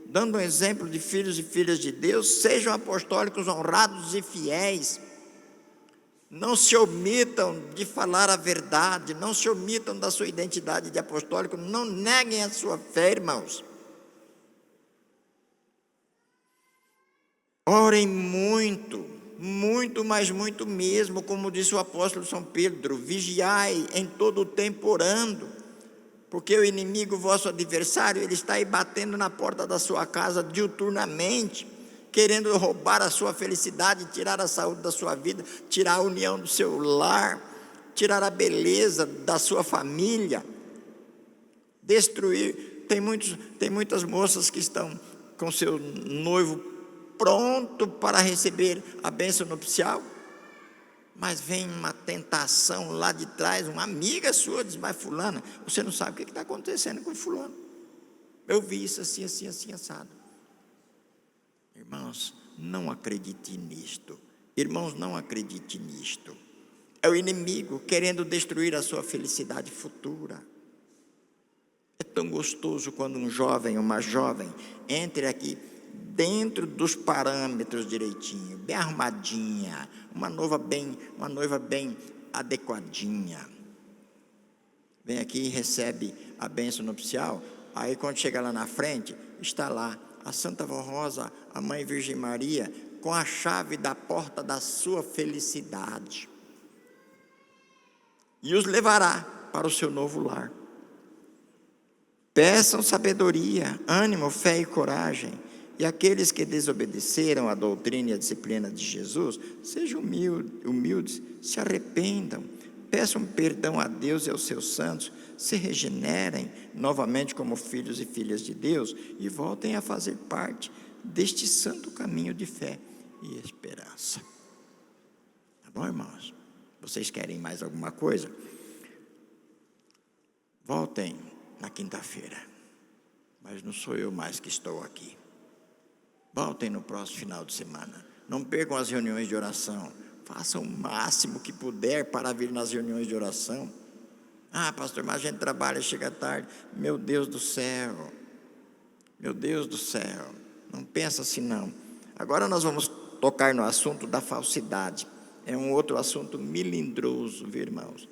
Dando um exemplo de filhos e filhas de Deus, sejam apostólicos honrados e fiéis. Não se omitam de falar a verdade, não se omitam da sua identidade de apostólico, não neguem a sua fé, irmãos. Orem muito, muito, mas muito mesmo, como disse o apóstolo São Pedro, vigiai em todo o tempo orando, porque o inimigo, vosso adversário, ele está aí batendo na porta da sua casa diuturnamente, querendo roubar a sua felicidade, tirar a saúde da sua vida, tirar a união do seu lar, tirar a beleza da sua família, destruir. Tem muitas moças que estão com seu noivo pronto para receber a bênção nupcial, mas vem uma tentação lá de trás, uma amiga sua diz, mas fulana, você não sabe o que está acontecendo com fulano. Eu vi isso assim, assim, assim, assado. Irmãos, não acredite nisto. Irmãos, não acredite nisto. É o inimigo querendo destruir a sua felicidade futura. É tão gostoso quando um jovem, uma jovem, entre aqui dentro dos parâmetros direitinho, bem arrumadinha, uma noiva bem adequadinha. Vem aqui e recebe a bênção nupcial. Aí quando chega lá na frente, está lá a Santa Vó Rosa, a Mãe Virgem Maria, com a chave da porta da sua felicidade. E os levará para o seu novo lar. Peçam sabedoria, ânimo, fé e coragem. E aqueles que desobedeceram à doutrina e à disciplina de Jesus, sejam humildes, se arrependam, peçam perdão a Deus e aos seus santos, se regenerem novamente como filhos e filhas de Deus e voltem a fazer parte deste santo caminho de fé e esperança. Tá bom, irmãos? Vocês querem mais alguma coisa? Voltem na quinta-feira, mas não sou eu mais que estou aqui. Voltem no próximo final de semana. Não percam as reuniões de oração. Façam o máximo que puder para vir nas reuniões de oração. Ah, pastor, mas a gente trabalha e chega tarde. Meu Deus do céu. Meu Deus do céu. Não pensa assim não. Agora nós vamos tocar no assunto da falsidade. É um outro assunto melindroso, viu, irmãos?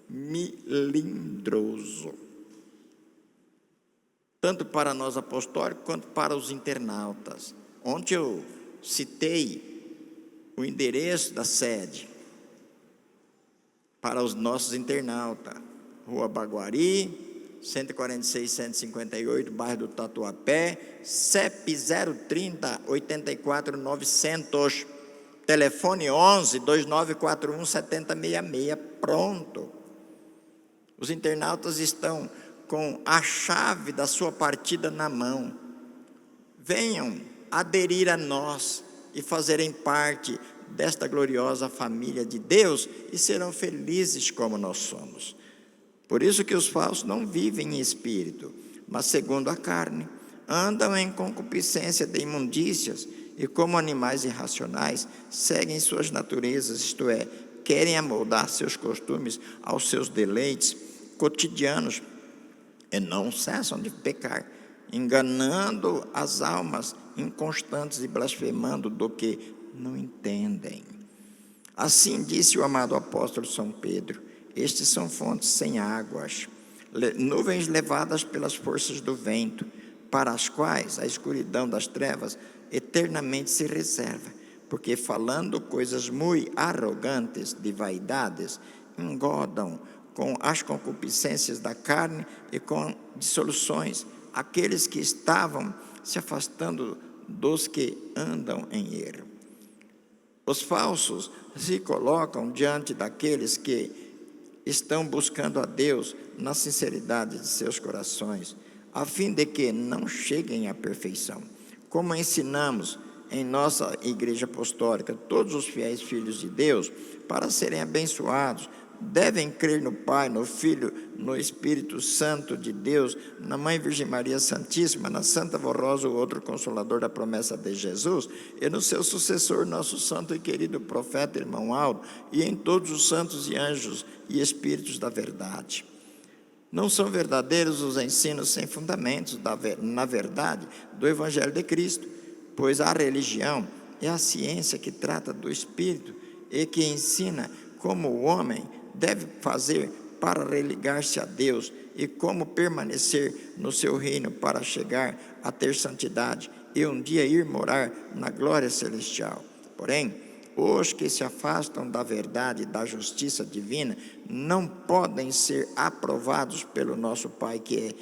Melindroso. Tanto para nós apostólicos quanto para os internautas. Ontem eu citei o endereço da sede para os nossos internautas. Rua Baguari, 146-158, bairro do Tatuapé, CEP 030-84-900, telefone 11-2941-7066, pronto. Os internautas estão com a chave da sua partida na mão. Venham aderir a nós e fazerem parte desta gloriosa família de Deus e serão felizes como nós somos. Por isso que os falsos não vivem em espírito, mas segundo a carne, andam em concupiscência de imundícias e como animais irracionais, seguem suas naturezas, isto é, querem amoldar seus costumes aos seus deleites cotidianos e não cessam de pecar, enganando as almas inconstantes e blasfemando do que não entendem. Assim disse o amado apóstolo São Pedro: estes são fontes sem águas, nuvens levadas pelas forças do vento, para as quais a escuridão das trevas eternamente se reserva, porque falando coisas muito arrogantes de vaidades, engodam com as concupiscências da carne e com dissoluções aqueles que estavam se afastando dos que andam em erro. Os falsos se colocam diante daqueles que estão buscando a Deus na sinceridade de seus corações, a fim de que não cheguem à perfeição. Como ensinamos em nossa igreja apostólica, todos os fiéis filhos de Deus, para serem abençoados, devem crer no Pai, no Filho, no Espírito Santo de Deus, na Mãe Virgem Maria Santíssima, na Santa Vó Rosa, o outro Consolador da promessa de Jesus, e no seu sucessor, nosso santo e querido profeta, irmão Aldo, e em todos os santos e anjos e espíritos da verdade. Não são verdadeiros os ensinos sem fundamentos, na verdade, do Evangelho de Cristo, pois a religião é a ciência que trata do Espírito e que ensina como o homem deve fazer para religar-se a Deus e como permanecer no seu reino para chegar a ter santidade e um dia ir morar na glória celestial. Porém, os que se afastam da verdade e da justiça divina não podem ser aprovados pelo nosso Pai, que é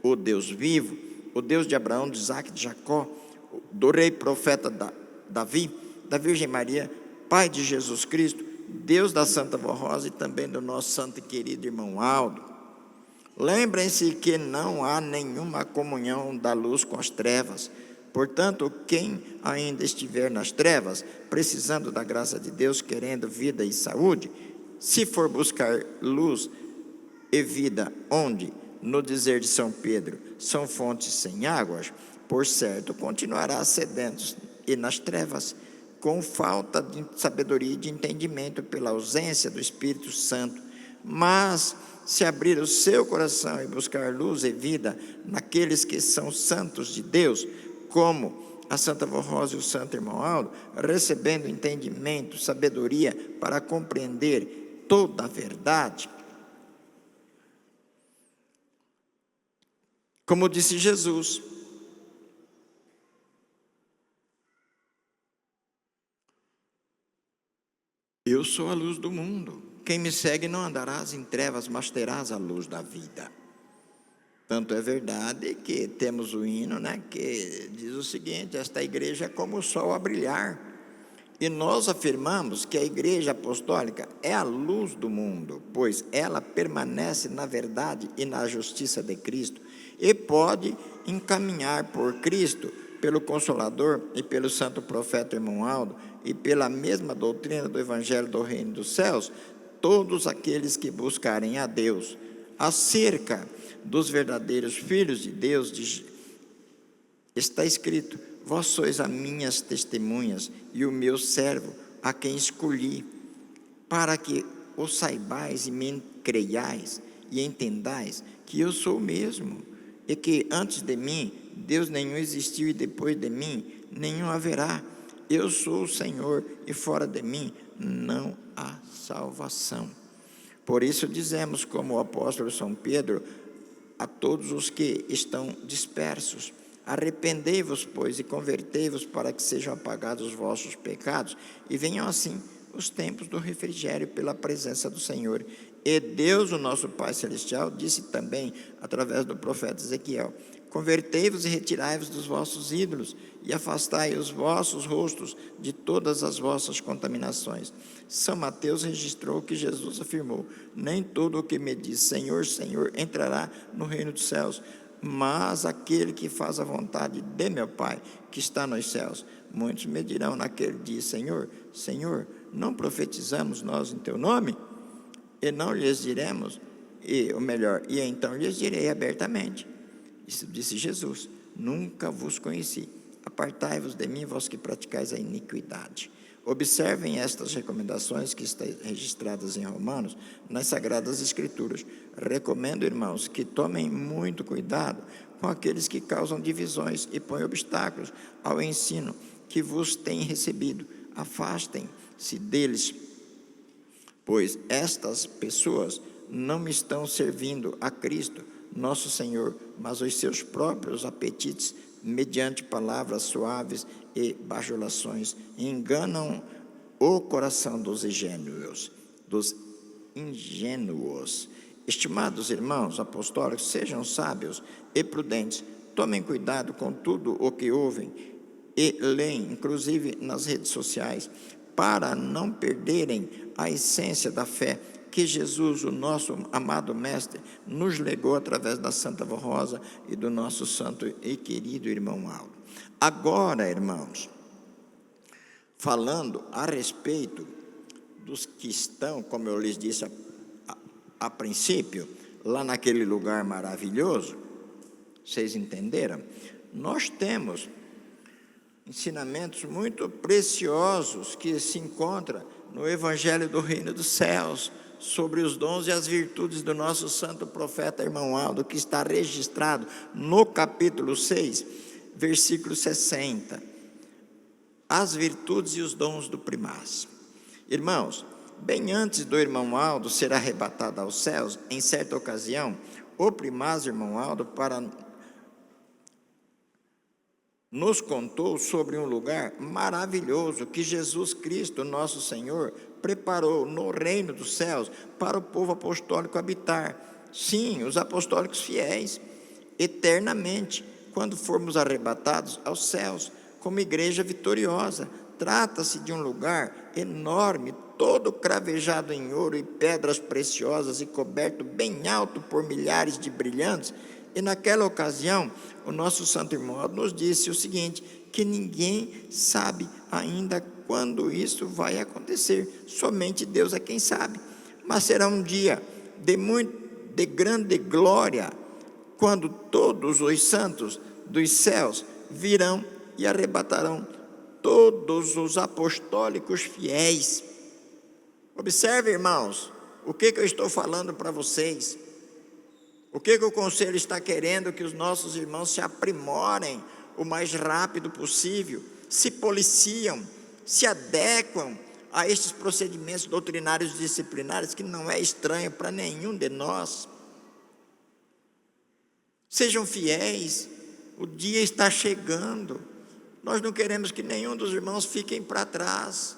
o Deus vivo, o Deus de Abraão, de Isaac, de Jacó, do rei profeta Davi, da Virgem Maria, Pai de Jesus Cristo, Deus da Santa Vó Rosa e também do nosso santo e querido irmão Aldo. Lembrem-se que não há nenhuma comunhão da luz com as trevas. Portanto, quem ainda estiver nas trevas, precisando da graça de Deus, querendo vida e saúde, se for buscar luz e vida onde? no dizer de São Pedro, são fontes sem águas, por certo continuará sedento e nas trevas, com falta de sabedoria e de entendimento pela ausência do Espírito Santo. Mas, se abrir o seu coração e buscar luz e vida naqueles que são santos de Deus, como a Santa Vó Rosa e o Santo Irmão Aldo, recebendo entendimento, sabedoria para compreender toda a verdade, como disse Jesus, eu sou a luz do mundo. Quem me segue não andarás em trevas, mas terás a luz da vida. Tanto é verdade que temos o hino, que diz o seguinte: esta igreja é como o sol a brilhar. E nós afirmamos que a igreja apostólica é a luz do mundo, pois ela permanece na verdade e na justiça de Cristo, e pode encaminhar por Cristo, pelo Consolador e pelo santo profeta Irmão Aldo, e pela mesma doutrina do Evangelho do Reino dos Céus, todos aqueles que buscarem a Deus. Acerca dos verdadeiros filhos de Deus, está escrito: vós sois as minhas testemunhas e o meu servo, a quem escolhi, para que o saibais e me creiais e entendais que eu sou o mesmo, e que antes de mim Deus nenhum existiu e depois de mim nenhum haverá. Eu sou o Senhor e fora de mim não há salvação. Por isso dizemos, como o apóstolo São Pedro, a todos os que estão dispersos: arrependei-vos, pois, e convertei-vos, para que sejam apagados os vossos pecados, e venham assim os tempos do refrigério pela presença do Senhor. E Deus, o nosso Pai Celestial, disse também, através do profeta Ezequiel: convertei-vos e retirai-vos dos vossos ídolos, e afastai os vossos rostos de todas as vossas contaminações. São Mateus registrou que Jesus afirmou: nem todo o que me diz Senhor, Senhor entrará no reino dos céus, mas aquele que faz a vontade de meu Pai que está nos céus. Muitos me dirão naquele dia: Senhor, Senhor, não profetizamos nós em teu nome? E não lhes diremos, e então lhes direi abertamente. Isso disse Jesus: nunca vos conheci. Apartai-vos de mim, vós que praticais a iniquidade. Observem estas recomendações que estão registradas em Romanos, nas Sagradas Escrituras. Recomendo, irmãos, que tomem muito cuidado com aqueles que causam divisões e põem obstáculos ao ensino que vos tem recebido. Afastem-se deles, pois estas pessoas não me estão servindo a Cristo, nosso Senhor, mas os seus próprios apetites, mediante palavras suaves e bajulações, enganam o coração dos ingênuos. Estimados irmãos apostólicos, sejam sábios e prudentes, tomem cuidado com tudo o que ouvem e leem, inclusive nas redes sociais, para não perderem a essência da fé que Jesus, o nosso amado Mestre, nos legou através da Santa Vó Rosa e do nosso santo e querido Irmão Aldo. Agora, irmãos, falando a respeito dos que estão, como eu lhes disse a princípio, lá naquele lugar maravilhoso, vocês entenderam? Nós temos ensinamentos muito preciosos que se encontram no Evangelho do Reino dos Céus, sobre os dons e as virtudes do nosso santo profeta Irmão Aldo, que está registrado no capítulo 6, versículo 60. As virtudes e os dons do primaz. Irmãos, bem antes do Irmão Aldo ser arrebatado aos céus, em certa ocasião, o primaz Irmão Aldo nos contou sobre um lugar maravilhoso que Jesus Cristo, nosso Senhor, preparou no reino dos céus para o povo apostólico habitar. Sim, os apostólicos fiéis, eternamente, quando formos arrebatados aos céus, como igreja vitoriosa. Trata-se de um lugar enorme, todo cravejado em ouro e pedras preciosas e coberto bem alto por milhares de brilhantes. E naquela ocasião, o nosso santo irmão nos disse o seguinte, que ninguém sabe ainda quando isso vai acontecer, somente Deus é quem sabe, mas será um dia de grande glória quando todos os santos dos céus virão e arrebatarão todos os apostólicos fiéis. Observe, irmãos, o que eu estou falando para vocês. O que o conselho está querendo? Que os nossos irmãos se aprimorem o mais rápido possível, se policiam, se adequam a estes procedimentos doutrinários e disciplinares, que não é estranho para nenhum de nós. Sejam fiéis, o dia está chegando. Nós não queremos que nenhum dos irmãos fiquem para trás,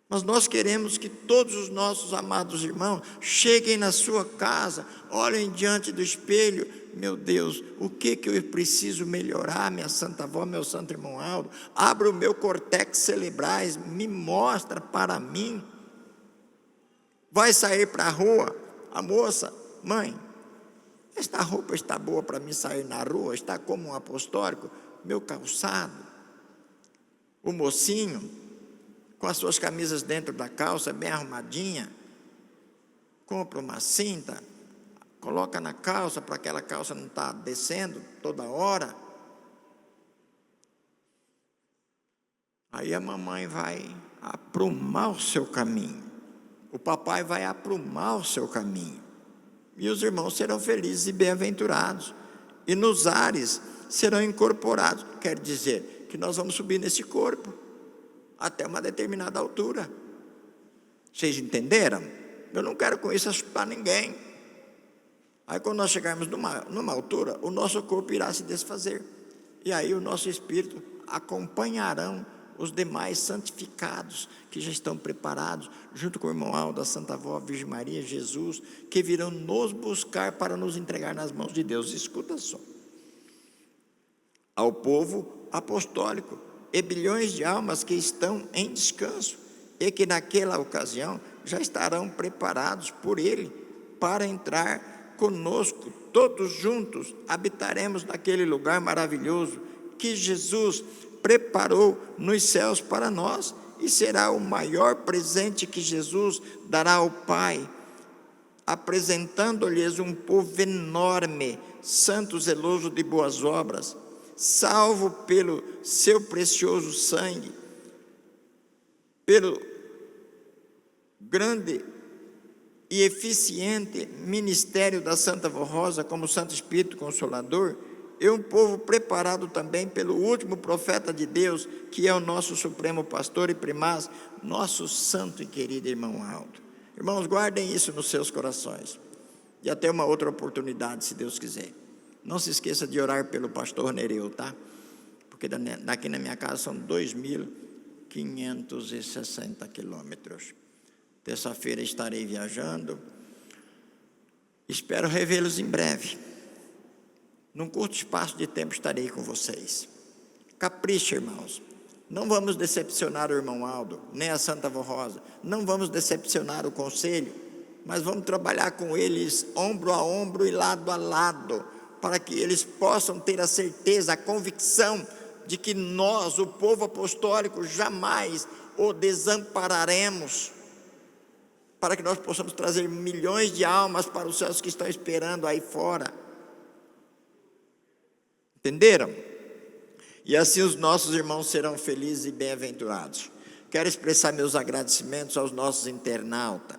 mas nós queremos que todos os nossos amados irmãos cheguem na sua casa, olhem diante do espelho: meu Deus, o que eu preciso melhorar, minha santa avó, meu santo irmão Aldo? Abra o meu córtex cerebrais, me mostra para mim. Vai sair para a rua, a moça: mãe, esta roupa está boa para mim sair na rua, está como um apostólico, meu calçado. O mocinho, com as suas camisas dentro da calça, bem arrumadinha, compra uma cinta, coloca na calça, para aquela calça não estar descendo toda hora. Aí a mamãe vai aprumar o seu caminho, o papai vai aprumar o seu caminho, e os irmãos serão felizes e bem-aventurados, e nos ares serão incorporados. Quer dizer que nós vamos subir nesse corpo até uma determinada altura. Vocês entenderam? Eu não quero com isso assustar ninguém. Aí quando nós chegarmos numa altura, o nosso corpo irá se desfazer, e aí o nosso espírito acompanharão os demais santificados que já estão preparados, junto com o irmão Aldo, a Santa Avó, a Virgem Maria, Jesus, que virão nos buscar para nos entregar nas mãos de Deus. Escuta só: ao povo apostólico e bilhões de almas que estão em descanso e que naquela ocasião já estarão preparados por Ele para entrar conosco. Todos juntos habitaremos naquele lugar maravilhoso que Jesus preparou nos céus para nós, e será o maior presente que Jesus dará ao Pai, apresentando-lhes um povo enorme, santo, zeloso de boas obras, salvo pelo seu precioso sangue, pelo grande e eficiente ministério da Santa Avó Rosa como Santo Espírito Consolador, e um povo preparado também pelo último profeta de Deus, que é o nosso supremo pastor e primaz, nosso santo e querido irmão Aldo. Irmãos, guardem isso nos seus corações, e até uma outra oportunidade, se Deus quiser. Não se esqueça de orar pelo pastor Nereu, tá? Porque daqui na minha casa são 2.560 quilômetros. Terça-feira estarei viajando. Espero revê-los em breve. Num curto espaço de tempo estarei com vocês. Capricha, irmãos. Não vamos decepcionar o irmão Aldo, nem a Santa Avó Rosa. Não vamos decepcionar o conselho, mas vamos trabalhar com eles ombro a ombro e lado a lado, para que eles possam ter a certeza, a convicção de que nós, o povo apostólico, jamais o desampararemos, para que nós possamos trazer milhões de almas para os céus que estão esperando aí fora. Entenderam? E assim os nossos irmãos serão felizes e bem-aventurados. Quero expressar meus agradecimentos aos nossos internautas.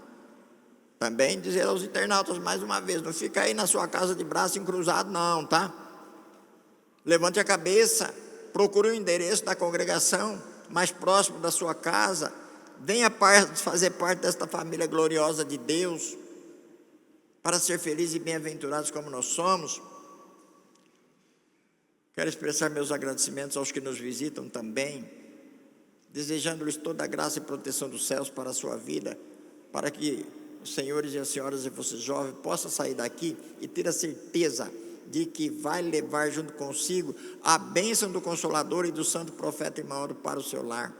Também dizer aos internautas mais uma vez: não fica aí na sua casa de braço cruzado não, tá? Levante a cabeça, procure o endereço da congregação mais próximo da sua casa, venha fazer parte desta família gloriosa de Deus, para ser felizes e bem-aventurados como nós somos. Quero expressar meus agradecimentos aos que nos visitam também, desejando-lhes toda a graça e proteção dos céus para a sua vida, para que os senhores e as senhoras e você jovem possa sair daqui e ter a certeza de que vai levar junto consigo a bênção do Consolador e do santo profeta irmão Aldo para o seu lar.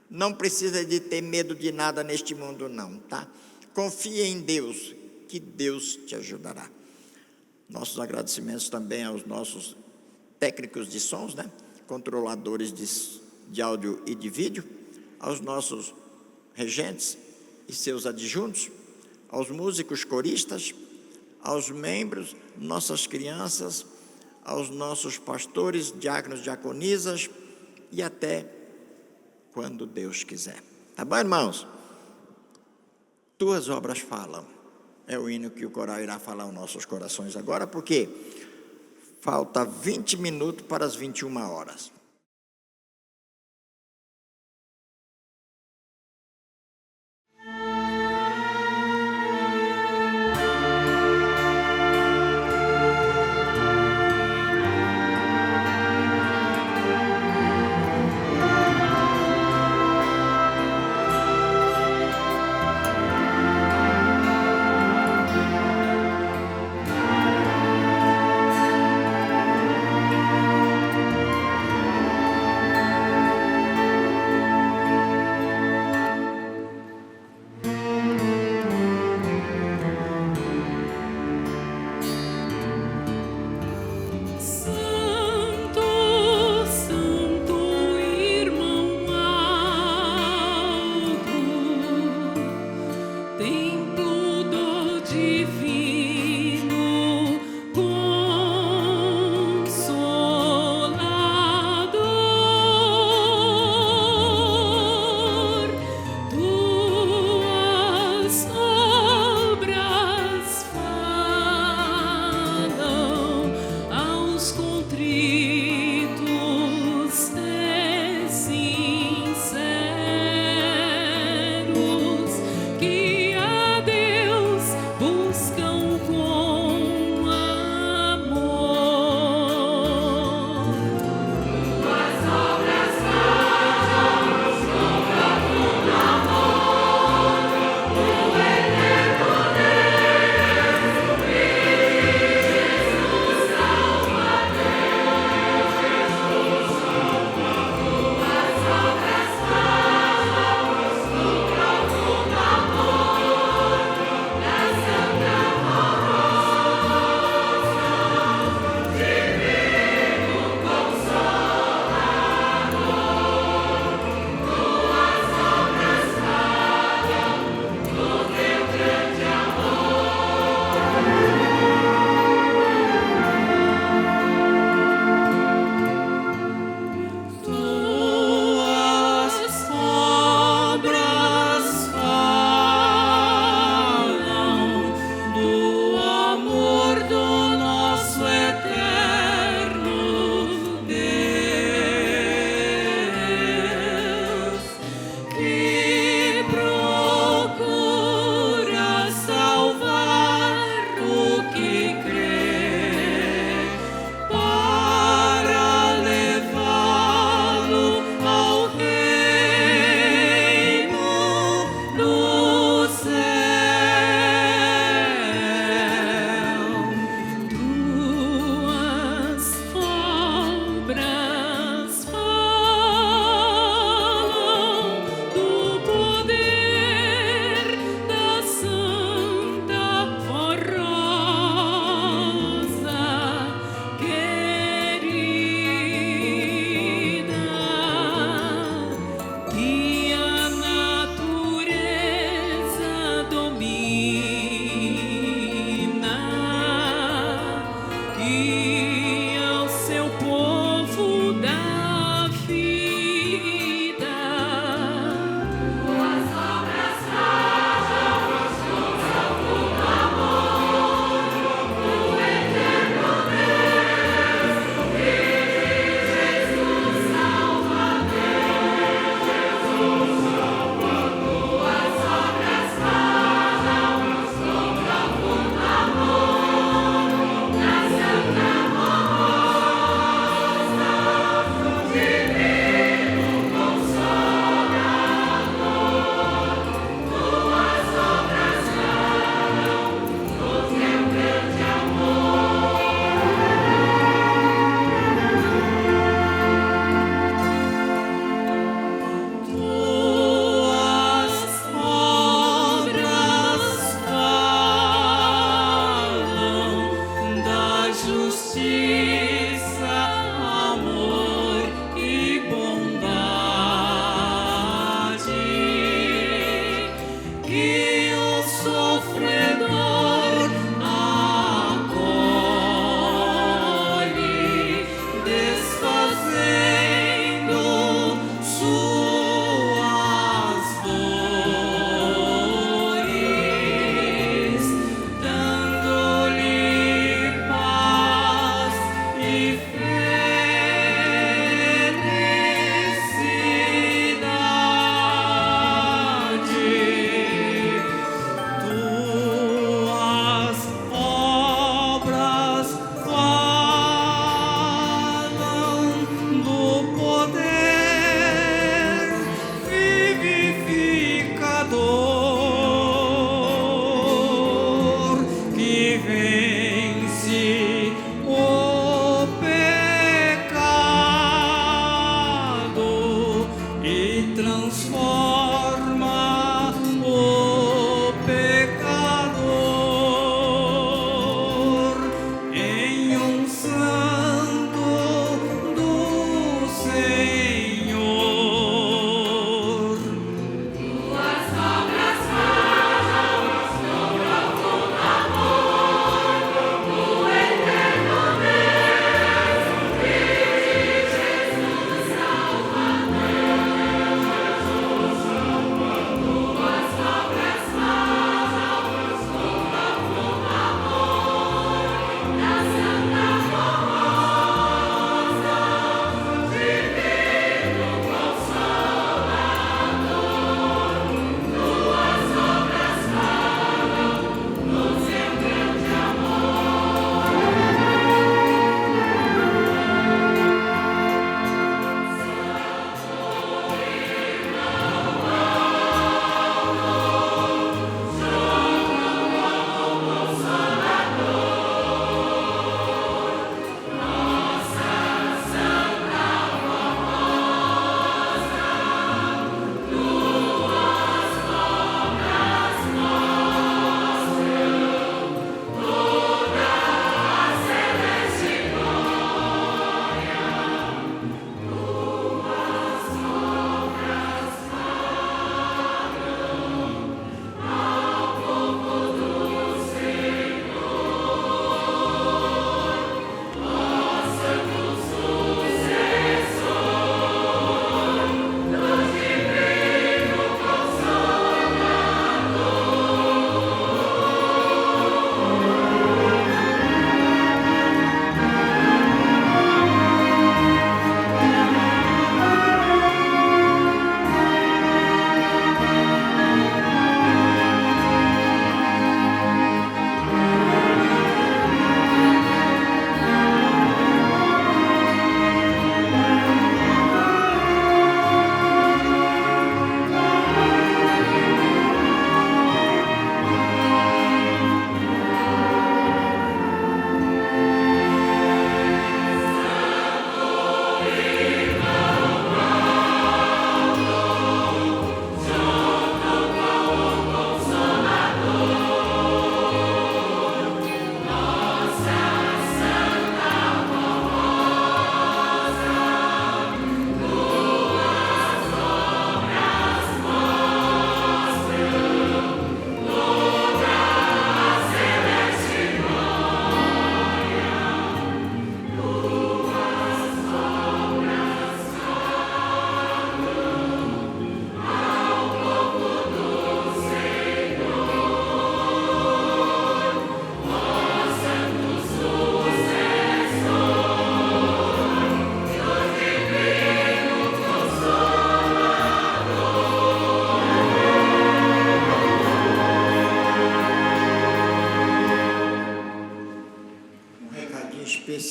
Não precisa de ter medo de nada neste mundo não, tá? Confie em Deus, que Deus te ajudará. Nossos agradecimentos também aos nossos técnicos de sons, né? Controladores de áudio e de vídeo, aos nossos regentes e seus adjuntos, aos músicos coristas, aos membros, nossas crianças, aos nossos pastores, diáconos, diaconisas e até quando Deus quiser. Tá bom, irmãos? Tuas obras falam. É o hino que o coral irá falar aos nossos corações agora, porque falta 20 minutos para as 21 horas.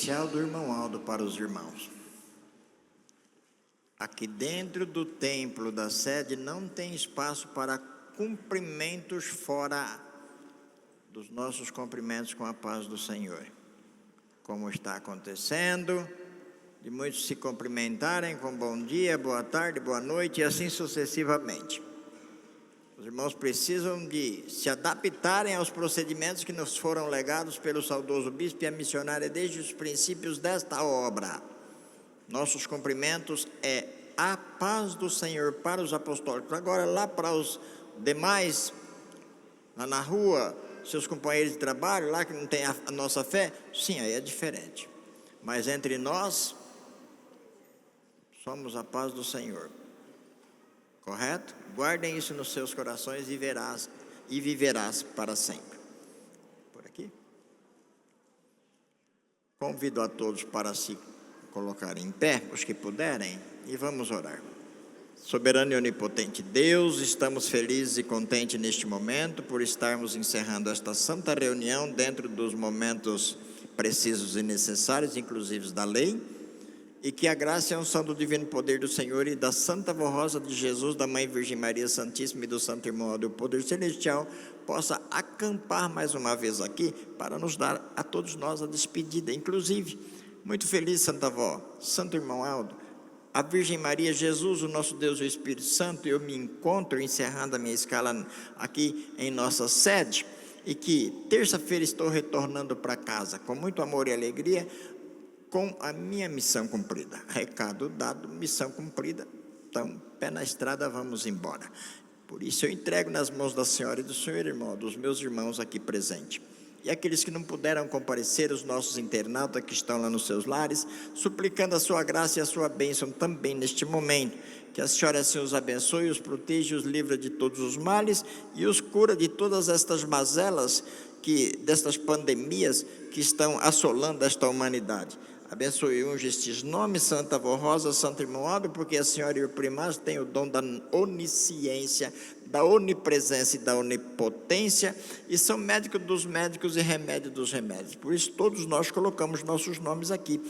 especial do irmão Aldo para os irmãos. Aqui dentro do templo da sede não tem espaço para cumprimentos fora dos nossos cumprimentos com a paz do Senhor. Como está acontecendo, de muitos se cumprimentarem com bom dia, boa tarde, boa noite e assim sucessivamente. Os irmãos precisam de se adaptarem aos procedimentos que nos foram legados pelo saudoso bispo e a missionária desde os princípios desta obra. Nossos cumprimentos é a paz do Senhor para os apostólicos. Agora, lá para os demais, lá na rua, seus companheiros de trabalho, lá que não tem a nossa fé, sim, aí é diferente. Mas entre nós, somos a paz do Senhor. Correto? Guardem isso nos seus corações e viverás para sempre. Por aqui. Convido a todos para se colocarem em pé, os que puderem, e vamos orar. Soberano e onipotente Deus, estamos felizes e contentes neste momento por estarmos encerrando esta santa reunião dentro dos momentos precisos e necessários, inclusive da lei, e que a graça e a unção do divino poder do Senhor e da Santa Vó Rosa de Jesus, da Mãe Virgem Maria Santíssima e do Santo Irmão Aldo, o poder celestial, possa acampar mais uma vez aqui para nos dar a todos nós a despedida. Inclusive, muito feliz, Santa Vó, Santo Irmão Aldo, a Virgem Maria, Jesus, o nosso Deus e o Espírito Santo, eu me encontro encerrando a minha escala aqui em nossa sede, e que terça-feira estou retornando para casa com muito amor e alegria, com a minha missão cumprida. Recado dado, missão cumprida. Então, pé na estrada, vamos embora. Por isso eu entrego nas mãos da Senhora e do Senhor, irmão, dos meus irmãos aqui presentes. E aqueles que não puderam comparecer, os nossos internautas que estão lá nos seus lares, suplicando a sua graça e a sua bênção também neste momento. Que a Senhora assim os abençoe, os proteja, os livra de todos os males e os cura de todas estas mazelas, destas pandemias que estão assolando esta humanidade. Abençoe e unge estes nomes, Santa Vó Rosa, Santo Irmão Aldo, porque a Senhora e o primaz têm o dom da onisciência, da onipresença e da onipotência, e são médicos dos médicos e remédio dos remédios. Por isso, todos nós colocamos nossos nomes aqui,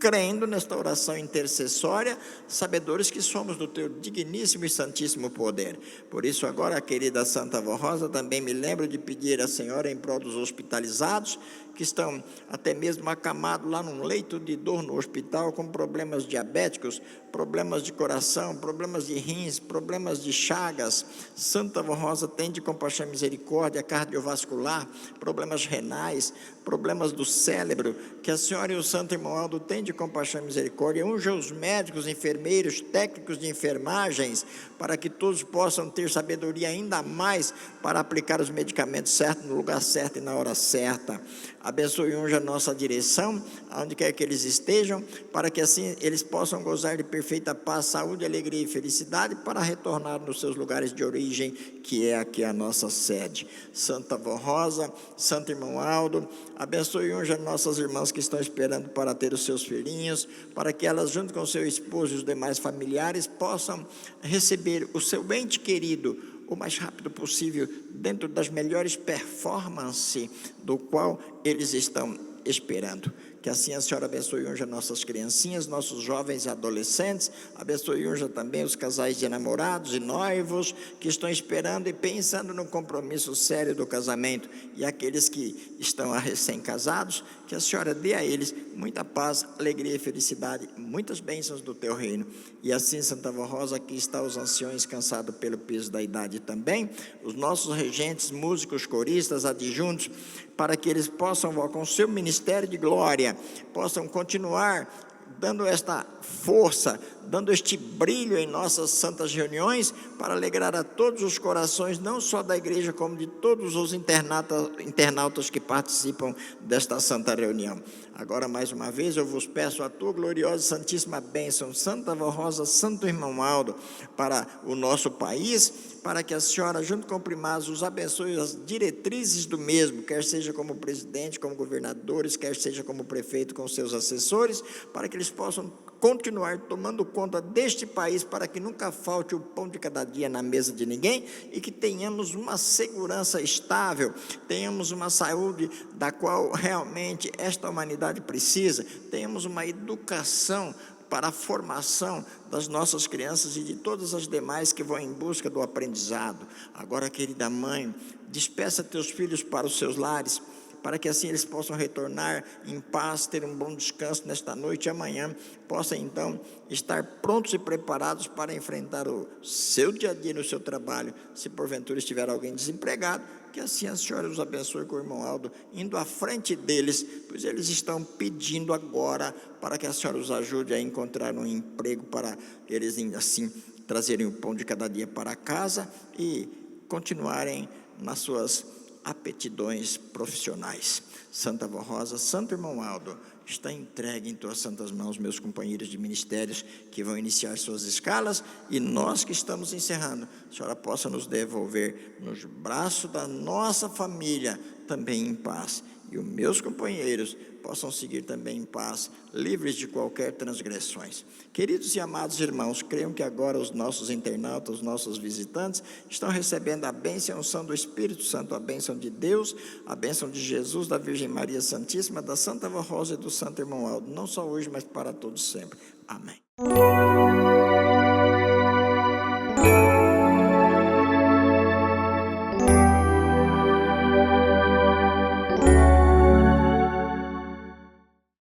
crendo nesta oração intercessória, sabedores que somos do teu digníssimo e santíssimo poder. Por isso, agora, a querida Santa Vó Rosa, também me lembro de pedir à Senhora em prol dos hospitalizados, que estão até mesmo acamados lá num leito de dor no hospital, com problemas diabéticos, problemas de coração, problemas de rins, problemas de chagas. Santa Vó Rosa, tende compaixão e misericórdia, cardiovascular, problemas renais, problemas do cérebro, que a Senhora e o Santo Irmão Aldo tende compaixão e misericórdia, unja os médicos, enfermeiros, técnicos de enfermagens, para que todos possam ter sabedoria ainda mais para aplicar os medicamentos certos, no lugar certo e na hora certa. Abençoe e unja a nossa direção, aonde quer que eles estejam, para que assim eles possam gozar de perfeita paz, saúde, alegria e felicidade, para retornar nos seus lugares de origem, que é aqui a nossa sede. Santa Vó Rosa, Santo Irmão Aldo, abençoe e unja nossas irmãs que estão esperando para ter os seus filhinhos, para que elas, junto com seu esposo e os demais familiares, possam receber o seu ente querido o mais rápido possível, dentro das melhores performances do qual eles estão esperando. Que assim a Senhora abençoe e unja nossas criancinhas, nossos jovens e adolescentes, abençoe e unja também os casais de namorados e noivos que estão esperando e pensando no compromisso sério do casamento, e aqueles que estão recém-casados, que a Senhora dê a eles muita paz, alegria e felicidade, muitas bênçãos do teu reino. E assim, Santa Vó Rosa, aqui está os anciões cansados pelo peso da idade também, os nossos regentes, músicos, coristas, adjuntos, para que eles possam, com o seu ministério de glória, possam continuar dando esta força, dando este brilho em nossas santas reuniões, para alegrar a todos os corações, não só da igreja, como de todos os internautas que participam desta santa reunião. Agora, mais uma vez, eu vos peço a tua gloriosa e santíssima bênção, Santa Vó Rosa, Santo Irmão Aldo, para o nosso país, para que a Senhora, junto com o primaz, os abençoe as diretrizes do mesmo, quer seja como presidente, como governadores, quer seja como prefeito com seus assessores, para que eles possam continuar tomando conta deste país para que nunca falte o pão de cada dia na mesa de ninguém e que tenhamos uma segurança estável, tenhamos uma saúde da qual realmente esta humanidade precisa, tenhamos uma educação para a formação das nossas crianças e de todas as demais que vão em busca do aprendizado. Agora, querida mãe, despeça teus filhos para os seus lares, para que assim eles possam retornar em paz, ter um bom descanso nesta noite e amanhã possam então estar prontos e preparados para enfrentar o seu dia a dia no seu trabalho. Se porventura estiver alguém desempregado, que assim a senhora os abençoe com o irmão Aldo, indo à frente deles, pois eles estão pedindo agora para que a senhora os ajude a encontrar um emprego para eles assim trazerem o pão de cada dia para casa e continuarem nas suas aptidões profissionais. Santa Avó Rosa, Santo Irmão Aldo, está entregue em tuas santas mãos, meus companheiros de ministérios que vão iniciar suas escalas, e nós que estamos encerrando, a senhora possa nos devolver nos braços da nossa família, também em paz, e os meus companheiros possam seguir também em paz, livres de qualquer transgressões. Queridos e amados irmãos, creiam que agora os nossos internautas, os nossos visitantes, estão recebendo a bênção e a unção do Espírito Santo, a bênção de Deus, a bênção de Jesus, da Virgem Maria Santíssima, da Santa Avó Rosa e do Santo Irmão Aldo, não só hoje, mas para todos sempre. Amém.